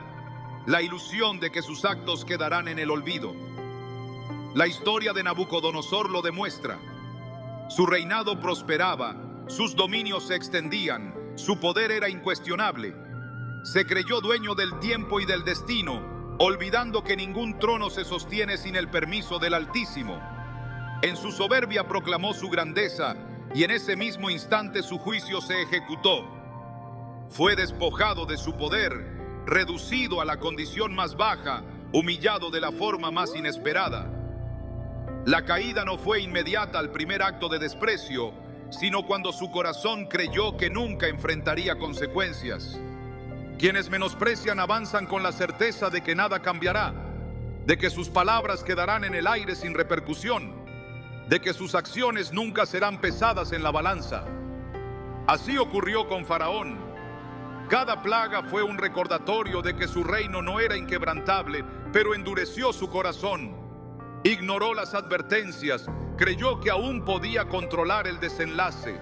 la ilusión de que sus actos quedarán en el olvido. La historia de Nabucodonosor lo demuestra. Su reinado prosperaba, sus dominios se extendían, su poder era incuestionable. Se creyó dueño del tiempo y del destino, olvidando que ningún trono se sostiene sin el permiso del Altísimo. En su soberbia proclamó su grandeza, y en ese mismo instante su juicio se ejecutó. Fue despojado de su poder, reducido a la condición más baja, humillado de la forma más inesperada. La caída no fue inmediata al primer acto de desprecio, sino cuando su corazón creyó que nunca enfrentaría consecuencias. Quienes menosprecian avanzan con la certeza de que nada cambiará, de que sus palabras quedarán en el aire sin repercusión, de que sus acciones nunca serán pesadas en la balanza. Así ocurrió con Faraón. Cada plaga fue un recordatorio de que su reino no era inquebrantable, pero endureció su corazón. Ignoró las advertencias, creyó que aún podía controlar el desenlace.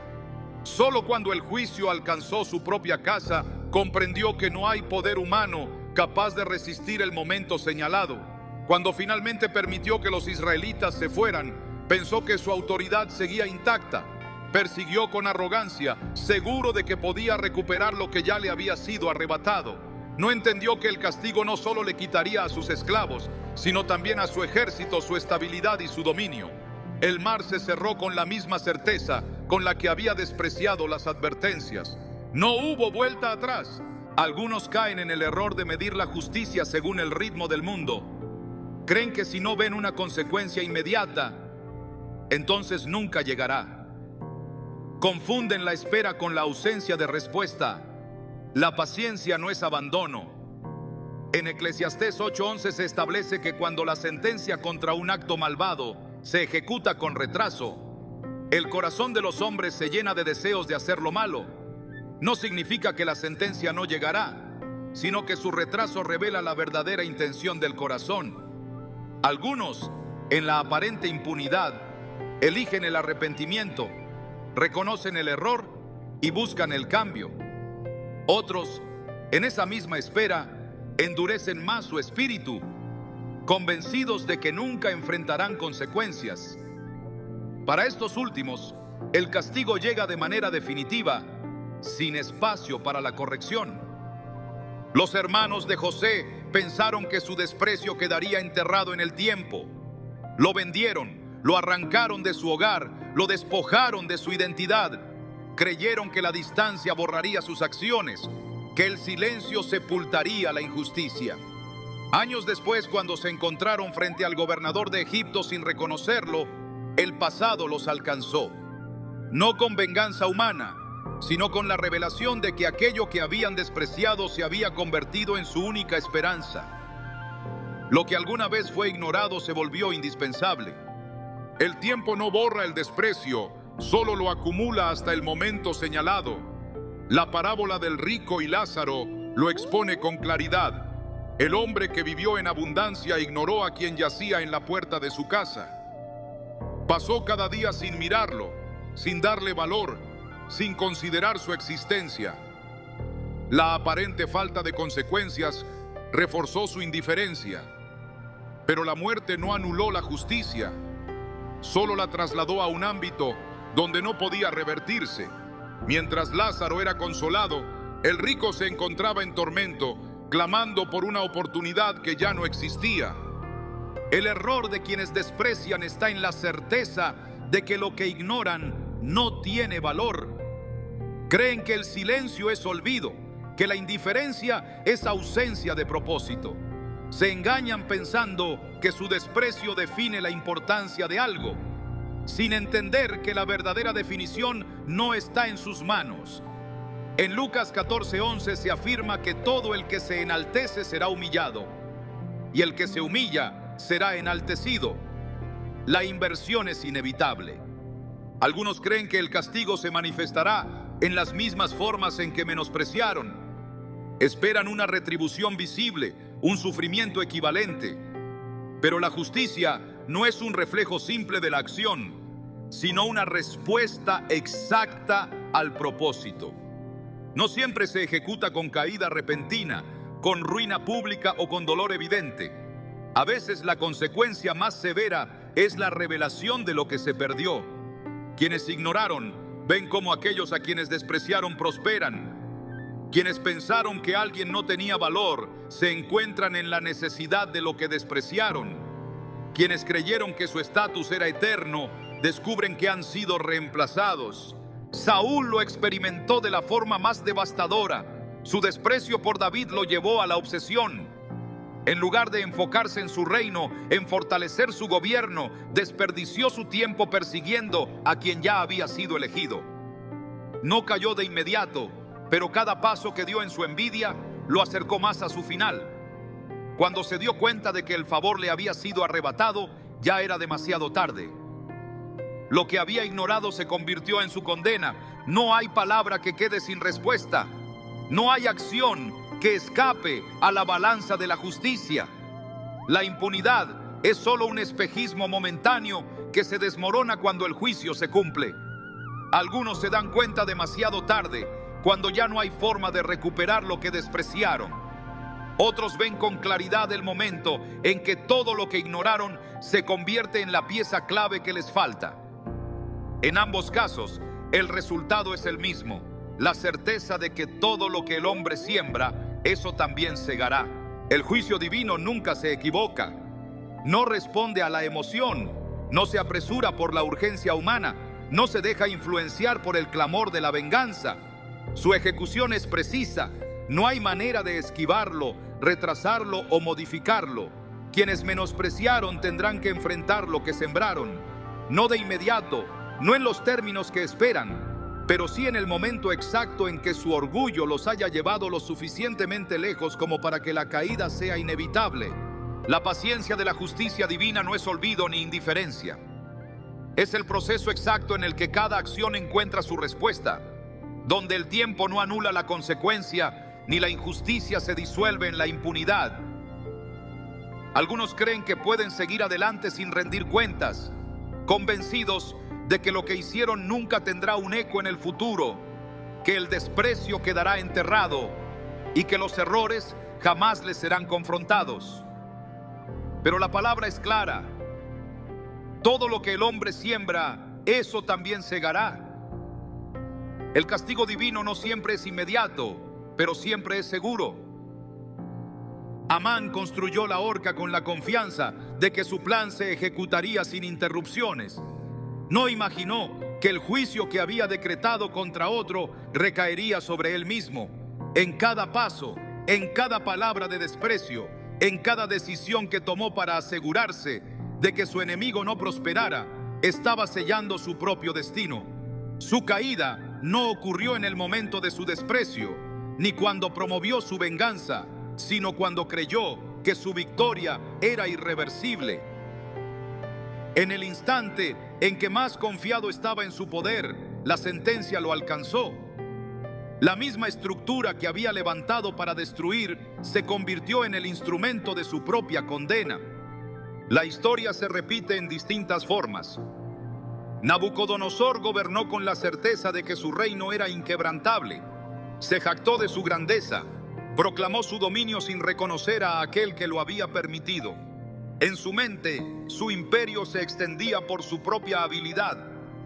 Solo cuando el juicio alcanzó su propia casa, comprendió que no hay poder humano capaz de resistir el momento señalado. Cuando finalmente permitió que los israelitas se fueran, pensó que su autoridad seguía intacta. Persiguió con arrogancia, seguro de que podía recuperar lo que ya le había sido arrebatado. No entendió que el castigo no solo le quitaría a sus esclavos, sino también a su ejército, su estabilidad y su dominio. El mar se cerró con la misma certeza con la que había despreciado las advertencias. No hubo vuelta atrás. Algunos caen en el error de medir la justicia según el ritmo del mundo. Creen que si no ven una consecuencia inmediata, entonces nunca llegará. Confunden la espera con la ausencia de respuesta. La paciencia no es abandono. En Eclesiastés 8:11 se establece que cuando la sentencia contra un acto malvado se ejecuta con retraso, el corazón de los hombres se llena de deseos de hacer lo malo. No significa que la sentencia no llegará, sino que su retraso revela la verdadera intención del corazón. Algunos, en la aparente impunidad, eligen el arrepentimiento, reconocen el error y buscan el cambio. Otros, en esa misma espera, endurecen más su espíritu, convencidos de que nunca enfrentarán consecuencias. Para estos últimos, el castigo llega de manera definitiva, sin espacio para la corrección. Los hermanos de José pensaron que su desprecio quedaría enterrado en el tiempo. Lo vendieron, lo arrancaron de su hogar, lo despojaron de su identidad. Creyeron que la distancia borraría sus acciones, que el silencio sepultaría la injusticia. Años después, cuando se encontraron frente al gobernador de Egipto sin reconocerlo, el pasado los alcanzó. No con venganza humana, sino con la revelación de que aquello que habían despreciado se había convertido en su única esperanza. Lo que alguna vez fue ignorado se volvió indispensable. El tiempo no borra el desprecio, solo lo acumula hasta el momento señalado. La parábola del rico y Lázaro lo expone con claridad. El hombre que vivió en abundancia ignoró a quien yacía en la puerta de su casa. Pasó cada día sin mirarlo, sin darle valor, sin considerar su existencia. La aparente falta de consecuencias reforzó su indiferencia. Pero la muerte no anuló la justicia, solo la trasladó a un ámbito donde no podía revertirse. Mientras Lázaro era consolado, el rico se encontraba en tormento, clamando por una oportunidad que ya no existía. El error de quienes desprecian está en la certeza de que lo que ignoran no tiene valor. Creen que el silencio es olvido, que la indiferencia es ausencia de propósito. Se engañan pensando que su desprecio define la importancia de algo, sin entender que la verdadera definición no está en sus manos. En Lucas 14:11 se afirma que todo el que se enaltece será humillado, y el que se humilla será enaltecido. La inversión es inevitable. Algunos creen que el castigo se manifestará en las mismas formas en que menospreciaron. Esperan una retribución visible, un sufrimiento equivalente. Pero la justicia no es un reflejo simple de la acción, sino una respuesta exacta al propósito. No siempre se ejecuta con caída repentina, con ruina pública o con dolor evidente. A veces la consecuencia más severa es la revelación de lo que se perdió. Quienes ignoraron ven cómo aquellos a quienes despreciaron prosperan. Quienes pensaron que alguien no tenía valor se encuentran en la necesidad de lo que despreciaron. Quienes creyeron que su estatus era eterno descubren que han sido reemplazados. Saúl lo experimentó de la forma más devastadora. Su desprecio por David lo llevó a la obsesión. En lugar de enfocarse en su reino, en fortalecer su gobierno, desperdició su tiempo persiguiendo a quien ya había sido elegido. No cayó de inmediato, pero cada paso que dio en su envidia lo acercó más a su final. Cuando se dio cuenta de que el favor le había sido arrebatado, ya era demasiado tarde. Lo que había ignorado se convirtió en su condena. No hay palabra que quede sin respuesta. No hay acción que escape a la balanza de la justicia. La impunidad es solo un espejismo momentáneo que se desmorona cuando el juicio se cumple. Algunos se dan cuenta demasiado tarde, cuando ya no hay forma de recuperar lo que despreciaron. Otros ven con claridad el momento en que todo lo que ignoraron se convierte en la pieza clave que les falta. En ambos casos, el resultado es el mismo: la certeza de que todo lo que el hombre siembra, eso también segará. El juicio divino nunca se equivoca. No responde a la emoción, no se apresura por la urgencia humana, no se deja influenciar por el clamor de la venganza. Su ejecución es precisa. No hay manera de esquivarlo, retrasarlo o modificarlo. Quienes menospreciaron tendrán que enfrentar lo que sembraron. No de inmediato, no en los términos que esperan, pero sí en el momento exacto en que su orgullo los haya llevado lo suficientemente lejos como para que la caída sea inevitable. La paciencia de la justicia divina no es olvido ni indiferencia. Es el proceso exacto en el que cada acción encuentra su respuesta, donde el tiempo no anula la consecuencia, ni la injusticia se disuelve en la impunidad. Algunos creen que pueden seguir adelante sin rendir cuentas, convencidos de que lo que hicieron nunca tendrá un eco en el futuro, que el desprecio quedará enterrado y que los errores jamás les serán confrontados. Pero la palabra es clara: todo lo que el hombre siembra, eso también segará. El castigo divino no siempre es inmediato, pero siempre es seguro. Amán construyó la horca con la confianza de que su plan se ejecutaría sin interrupciones. No imaginó que el juicio que había decretado contra otro recaería sobre él mismo. En cada paso, en cada palabra de desprecio, en cada decisión que tomó para asegurarse de que su enemigo no prosperara, estaba sellando su propio destino. Su caída no ocurrió en el momento de su desprecio, ni cuando promovió su venganza, sino cuando creyó que su victoria era irreversible. En el instante en que más confiado estaba en su poder, la sentencia lo alcanzó. La misma estructura que había levantado para destruir se convirtió en el instrumento de su propia condena. La historia se repite en distintas formas. Nabucodonosor gobernó con la certeza de que su reino era inquebrantable. Se jactó de su grandeza, proclamó su dominio sin reconocer a aquel que lo había permitido. En su mente, su imperio se extendía por su propia habilidad.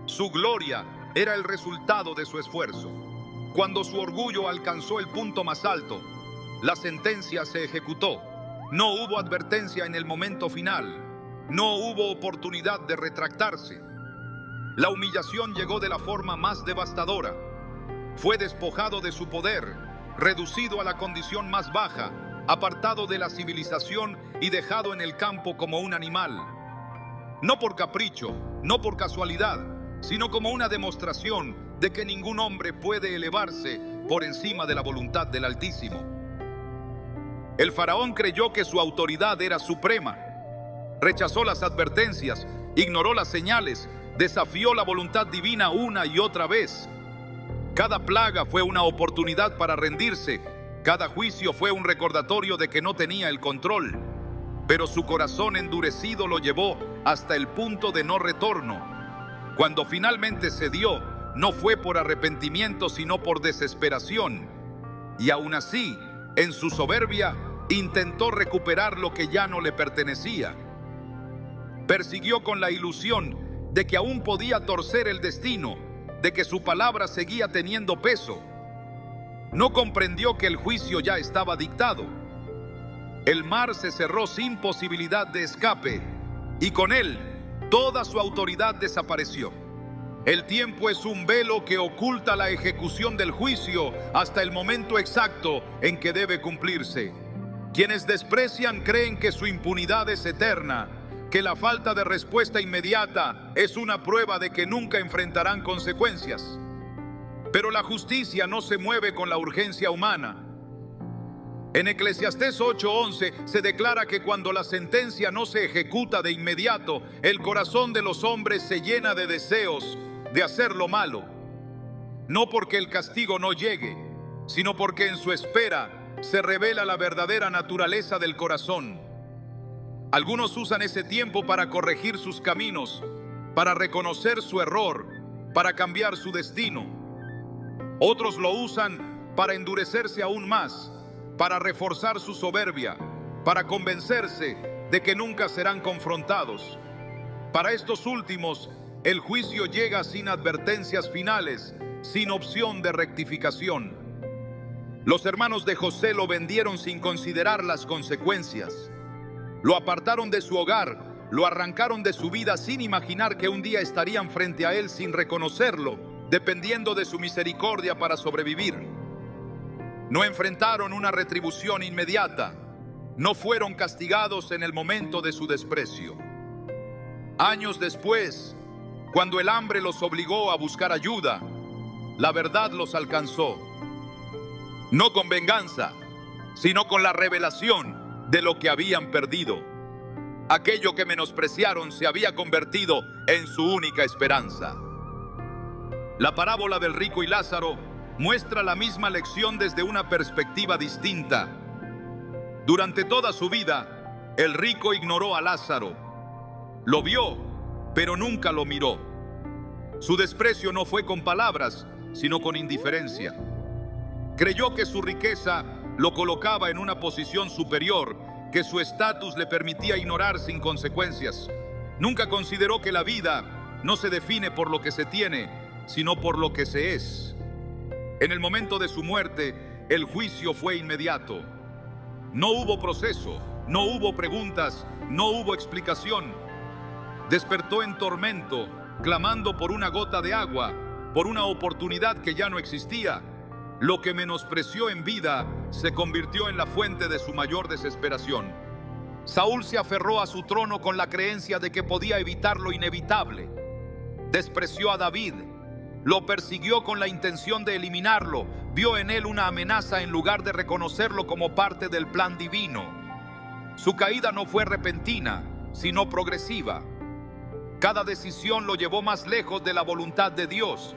Su gloria era el resultado de su esfuerzo. Cuando su orgullo alcanzó el punto más alto, la sentencia se ejecutó. No hubo advertencia en el momento final. No hubo oportunidad de retractarse. La humillación llegó de la forma más devastadora. Fue despojado de su poder, reducido a la condición más baja, apartado de la civilización y dejado en el campo como un animal. No por capricho, no por casualidad, sino como una demostración de que ningún hombre puede elevarse por encima de la voluntad del Altísimo. El faraón creyó que su autoridad era suprema. Rechazó las advertencias, ignoró las señales, desafió la voluntad divina una y otra vez. Cada plaga fue una oportunidad para rendirse. Cada juicio fue un recordatorio de que no tenía el control. Pero su corazón endurecido lo llevó hasta el punto de no retorno. Cuando finalmente cedió, no fue por arrepentimiento, sino por desesperación. Y aún así, en su soberbia, intentó recuperar lo que ya no le pertenecía. Persiguió con la ilusión de que aún podía torcer el destino, de que su palabra seguía teniendo peso. No comprendió que el juicio ya estaba dictado. El mar se cerró sin posibilidad de escape, y con él toda su autoridad desapareció. El tiempo es un velo que oculta la ejecución del juicio hasta el momento exacto en que debe cumplirse. Quienes desprecian creen que su impunidad es eterna, que la falta de respuesta inmediata es una prueba de que nunca enfrentarán consecuencias. Pero la justicia no se mueve con la urgencia humana. En Eclesiastés 8:11 se declara que cuando la sentencia no se ejecuta de inmediato, el corazón de los hombres se llena de deseos de hacer lo malo. No porque el castigo no llegue, sino porque en su espera se revela la verdadera naturaleza del corazón. Algunos usan ese tiempo para corregir sus caminos, para reconocer su error, para cambiar su destino. Otros lo usan para endurecerse aún más, para reforzar su soberbia, para convencerse de que nunca serán confrontados. Para estos últimos, el juicio llega sin advertencias finales, sin opción de rectificación. Los hermanos de José lo vendieron sin considerar las consecuencias. Lo apartaron de su hogar, lo arrancaron de su vida sin imaginar que un día estarían frente a él sin reconocerlo, dependiendo de su misericordia para sobrevivir. No enfrentaron una retribución inmediata. No fueron castigados en el momento de su desprecio. Años después, cuando el hambre los obligó a buscar ayuda, la verdad los alcanzó. No con venganza, sino con la revelación de lo que habían perdido. Aquello que menospreciaron se había convertido en su única esperanza. La parábola del rico y Lázaro muestra la misma lección desde una perspectiva distinta. Durante toda su vida, el rico ignoró a Lázaro. Lo vio, pero nunca lo miró. Su desprecio no fue con palabras, sino con indiferencia. Creyó que su riqueza lo colocaba en una posición superior, que su estatus le permitía ignorar sin consecuencias. Nunca consideró que la vida no se define por lo que se tiene, sino por lo que se es. En el momento de su muerte, el juicio fue inmediato. No hubo proceso, no hubo preguntas, no hubo explicación. Despertó en tormento, clamando por una gota de agua, por una oportunidad que ya no existía. Lo que menospreció en vida se convirtió en la fuente de su mayor desesperación. Saúl se aferró a su trono con la creencia de que podía evitar lo inevitable. Despreció a David, lo persiguió con la intención de eliminarlo, vio en él una amenaza en lugar de reconocerlo como parte del plan divino. Su caída no fue repentina, sino progresiva. Cada decisión lo llevó más lejos de la voluntad de Dios.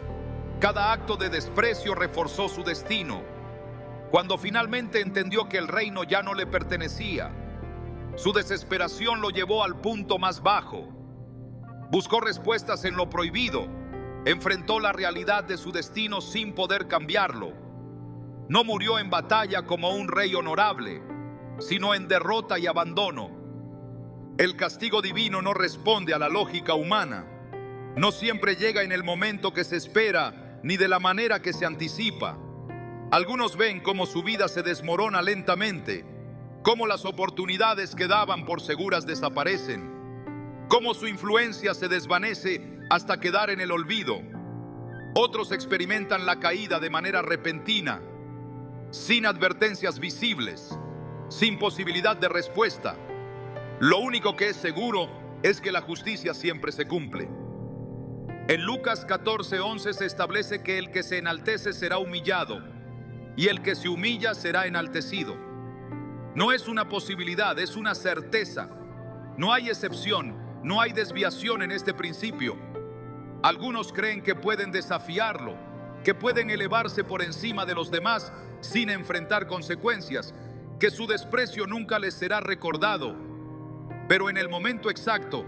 Cada acto de desprecio reforzó su destino. Cuando finalmente entendió que el reino ya no le pertenecía, su desesperación lo llevó al punto más bajo. Buscó respuestas en lo prohibido. Enfrentó la realidad de su destino sin poder cambiarlo. No murió en batalla como un rey honorable, sino en derrota y abandono. El castigo divino no responde a la lógica humana. No siempre llega en el momento que se espera, ni de la manera que se anticipa. Algunos ven cómo su vida se desmorona lentamente, cómo las oportunidades que daban por seguras desaparecen, cómo su influencia se desvanece hasta quedar en el olvido. Otros experimentan la caída de manera repentina, sin advertencias visibles, sin posibilidad de respuesta. Lo único que es seguro es que la justicia siempre se cumple. En Lucas 14:11 se establece que el que se enaltece será humillado, y el que se humilla será enaltecido. No es una posibilidad, es una certeza. No hay excepción, no hay desviación en este principio. Algunos creen que pueden desafiarlo, que pueden elevarse por encima de los demás sin enfrentar consecuencias, que su desprecio nunca les será recordado. Pero en el momento exacto,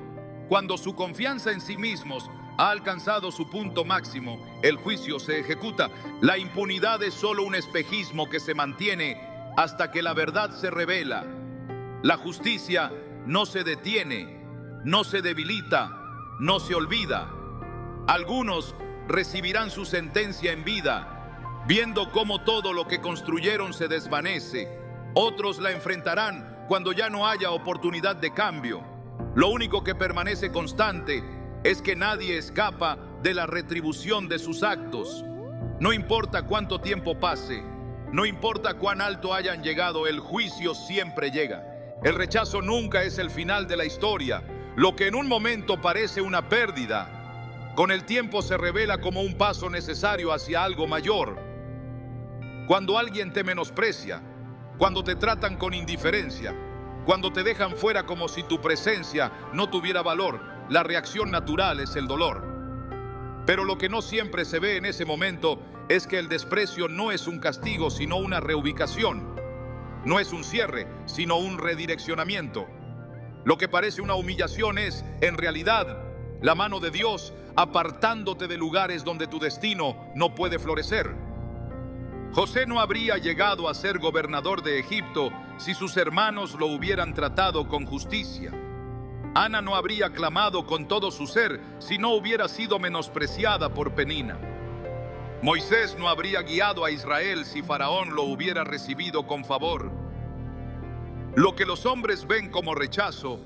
cuando su confianza en sí mismos ha alcanzado su punto máximo, el juicio se ejecuta. La impunidad es solo un espejismo que se mantiene hasta que la verdad se revela. La justicia no se detiene, no se debilita, no se olvida. Algunos recibirán su sentencia en vida, viendo cómo todo lo que construyeron se desvanece. Otros la enfrentarán cuando ya no haya oportunidad de cambio. Lo único que permanece constante es que nadie escapa de la retribución de sus actos. No importa cuánto tiempo pase, no importa cuán alto hayan llegado, el juicio siempre llega. El rechazo nunca es el final de la historia. Lo que en un momento parece una pérdida, con el tiempo se revela como un paso necesario hacia algo mayor. Cuando alguien te menosprecia, cuando te tratan con indiferencia, cuando te dejan fuera como si tu presencia no tuviera valor, la reacción natural es el dolor. Pero lo que no siempre se ve en ese momento es que el desprecio no es un castigo, sino una reubicación. No es un cierre, sino un redireccionamiento. Lo que parece una humillación es, en realidad, la mano de Dios apartándote de lugares donde tu destino no puede florecer. José no habría llegado a ser gobernador de Egipto si sus hermanos lo hubieran tratado con justicia. Ana no habría clamado con todo su ser si no hubiera sido menospreciada por Penina. Moisés no habría guiado a Israel si Faraón lo hubiera recibido con favor. Lo que los hombres ven como rechazo,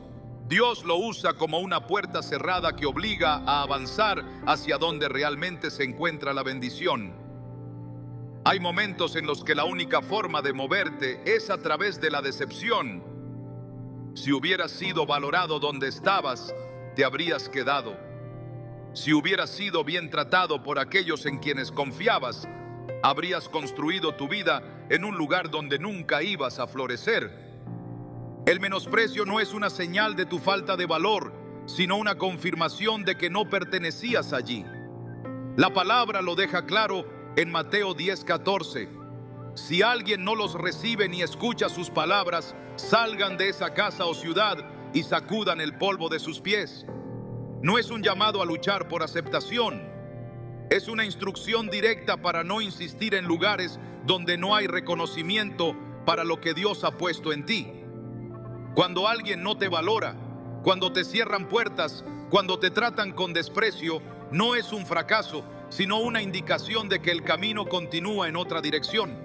Dios lo usa como una puerta cerrada que obliga a avanzar hacia donde realmente se encuentra la bendición. Hay momentos en los que la única forma de moverte es a través de la decepción. Si hubieras sido valorado donde estabas, te habrías quedado. Si hubieras sido bien tratado por aquellos en quienes confiabas, habrías construido tu vida en un lugar donde nunca ibas a florecer. El menosprecio no es una señal de tu falta de valor, sino una confirmación de que no pertenecías allí. La palabra lo deja claro en Mateo 10:14. Si alguien no los recibe ni escucha sus palabras, salgan de esa casa o ciudad y sacudan el polvo de sus pies. No es un llamado a luchar por aceptación. Es una instrucción directa para no insistir en lugares donde no hay reconocimiento para lo que Dios ha puesto en ti. Cuando alguien no te valora, cuando te cierran puertas, cuando te tratan con desprecio, no es un fracaso, sino una indicación de que el camino continúa en otra dirección.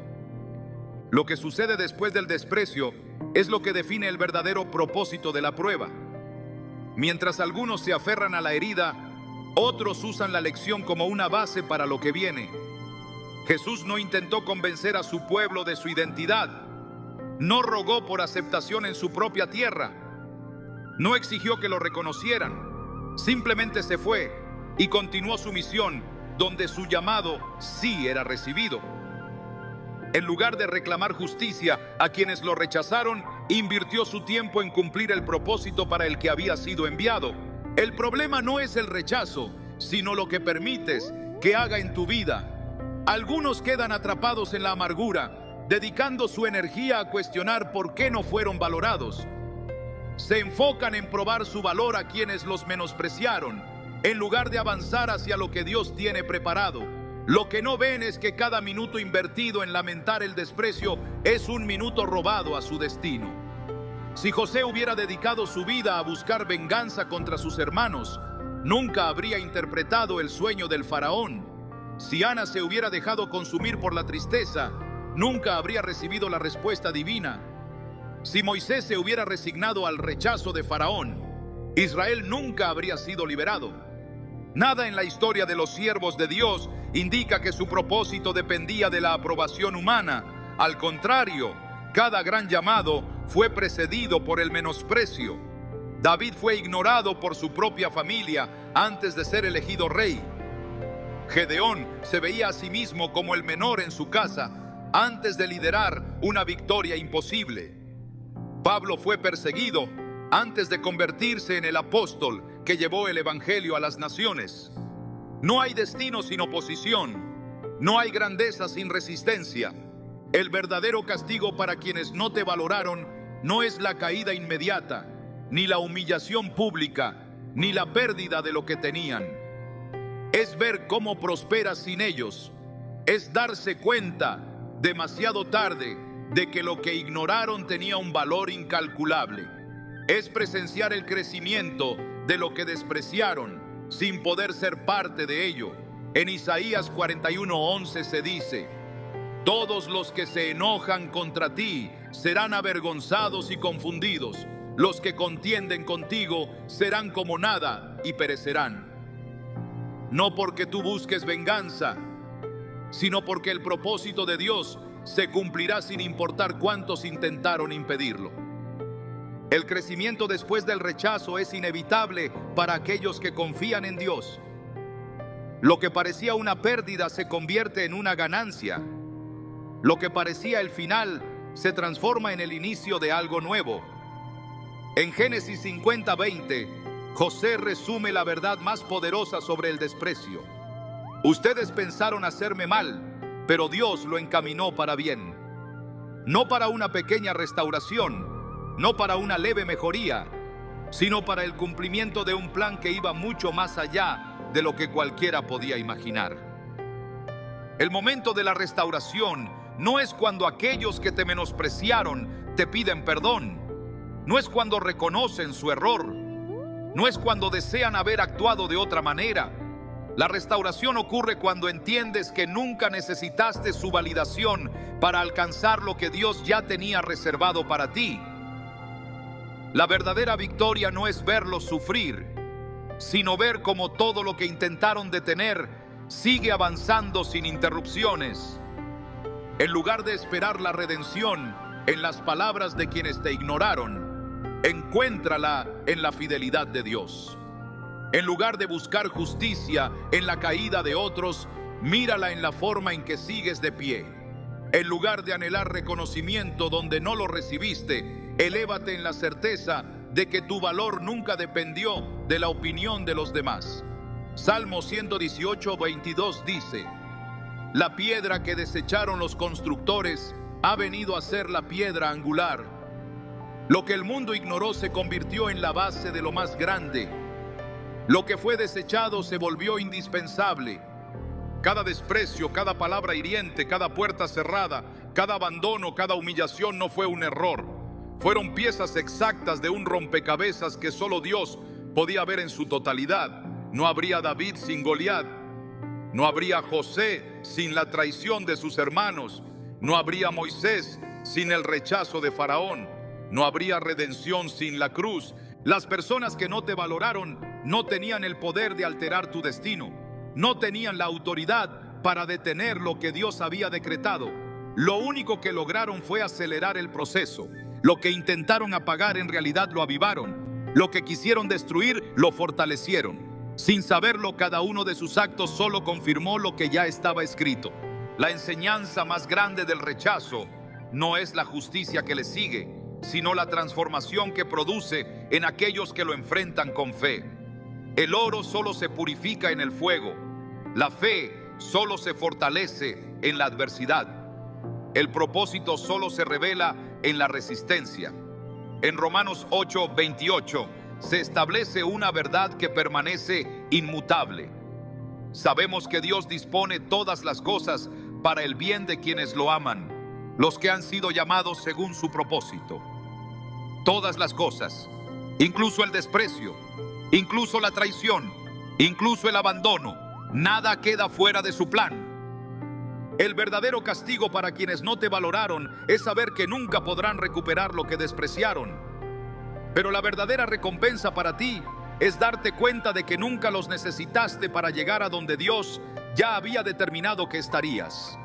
Lo que sucede después del desprecio es lo que define el verdadero propósito de la prueba. Mientras algunos se aferran a la herida, otros usan la lección como una base para lo que viene. Jesús no intentó convencer a su pueblo de su identidad. No rogó por aceptación en su propia tierra. No exigió que lo reconocieran. Simplemente se fue y continuó su misión donde su llamado sí era recibido. En lugar de reclamar justicia a quienes lo rechazaron, invirtió su tiempo en cumplir el propósito para el que había sido enviado. El problema no es el rechazo, sino lo que permites que haga en tu vida. Algunos quedan atrapados en la amargura, dedicando su energía a cuestionar por qué no fueron valorados. Se enfocan en probar su valor a quienes los menospreciaron, en lugar de avanzar hacia lo que Dios tiene preparado. Lo que no ven es que cada minuto invertido en lamentar el desprecio es un minuto robado a su destino. Si José hubiera dedicado su vida a buscar venganza contra sus hermanos, nunca habría interpretado el sueño del faraón. Si Ana se hubiera dejado consumir por la tristeza, nunca habría recibido la respuesta divina. Si Moisés se hubiera resignado al rechazo de Faraón, Israel nunca habría sido liberado. Nada en la historia de los siervos de Dios indica que su propósito dependía de la aprobación humana. Al contrario, cada gran llamado fue precedido por el menosprecio. David fue ignorado por su propia familia antes de ser elegido rey. Gedeón se veía a sí mismo como el menor en su casa antes de liderar una victoria imposible. Pablo fue perseguido antes de convertirse en el apóstol que llevó el evangelio a las naciones. No hay destino sin oposición, no hay grandeza sin resistencia. El verdadero castigo para quienes no te valoraron no es la caída inmediata, ni la humillación pública, ni la pérdida de lo que tenían. Es ver cómo prosperas sin ellos, es darse cuenta demasiado tarde de que lo que ignoraron tenía un valor incalculable. Es presenciar el crecimiento de lo que despreciaron sin poder ser parte de ello. En Isaías 41:11 se dice: todos los que se enojan contra ti serán avergonzados y confundidos. Los que contienden contigo serán como nada y perecerán. No porque tú busques venganza, sino porque el propósito de Dios se cumplirá sin importar cuántos intentaron impedirlo. El crecimiento después del rechazo es inevitable para aquellos que confían en Dios. Lo que parecía una pérdida se convierte en una ganancia. Lo que parecía el final se transforma en el inicio de algo nuevo. En Génesis 50:20, José resume la verdad más poderosa sobre el desprecio. Ustedes pensaron hacerme mal, pero Dios lo encaminó para bien. No para una pequeña restauración, no para una leve mejoría, sino para el cumplimiento de un plan que iba mucho más allá de lo que cualquiera podía imaginar. El momento de la restauración no es cuando aquellos que te menospreciaron te piden perdón, no es cuando reconocen su error, no es cuando desean haber actuado de otra manera. La restauración ocurre cuando entiendes que nunca necesitaste su validación para alcanzar lo que Dios ya tenía reservado para ti. La verdadera victoria no es verlos sufrir, sino ver cómo todo lo que intentaron detener sigue avanzando sin interrupciones. En lugar de esperar la redención en las palabras de quienes te ignoraron, encuéntrala en la fidelidad de Dios. En lugar de buscar justicia en la caída de otros, mírala en la forma en que sigues de pie. En lugar de anhelar reconocimiento donde no lo recibiste, elévate en la certeza de que tu valor nunca dependió de la opinión de los demás. Salmo 118:22 dice: la piedra que desecharon los constructores ha venido a ser la piedra angular. Lo que el mundo ignoró se convirtió en la base de lo más grande. Lo que fue desechado se volvió indispensable. Cada desprecio, cada palabra hiriente, cada puerta cerrada, cada abandono, cada humillación no fue un error. Fueron piezas exactas de un rompecabezas que solo Dios podía ver en su totalidad. No habría David sin Goliat. No habría José sin la traición de sus hermanos. No habría Moisés sin el rechazo de Faraón. No habría redención sin la cruz. Las personas que no te valoraron no tenían el poder de alterar tu destino. No tenían la autoridad para detener lo que Dios había decretado. Lo único que lograron fue acelerar el proceso. Lo que intentaron apagar en realidad lo avivaron. Lo que quisieron destruir lo fortalecieron. Sin saberlo, cada uno de sus actos solo confirmó lo que ya estaba escrito. La enseñanza más grande del rechazo no es la justicia que le sigue, sino la transformación que produce en aquellos que lo enfrentan con fe. El oro solo se purifica en el fuego. La fe solo se fortalece en la adversidad. El propósito solo se revela en la resistencia. En Romanos 8:28 se establece una verdad que permanece inmutable. Sabemos que Dios dispone todas las cosas para el bien de quienes lo aman, los que han sido llamados según su propósito. Todas las cosas, incluso el desprecio, incluso la traición, incluso el abandono, nada queda fuera de su plan. El verdadero castigo para quienes no te valoraron es saber que nunca podrán recuperar lo que despreciaron. Pero la verdadera recompensa para ti es darte cuenta de que nunca los necesitaste para llegar a donde Dios ya había determinado que estarías.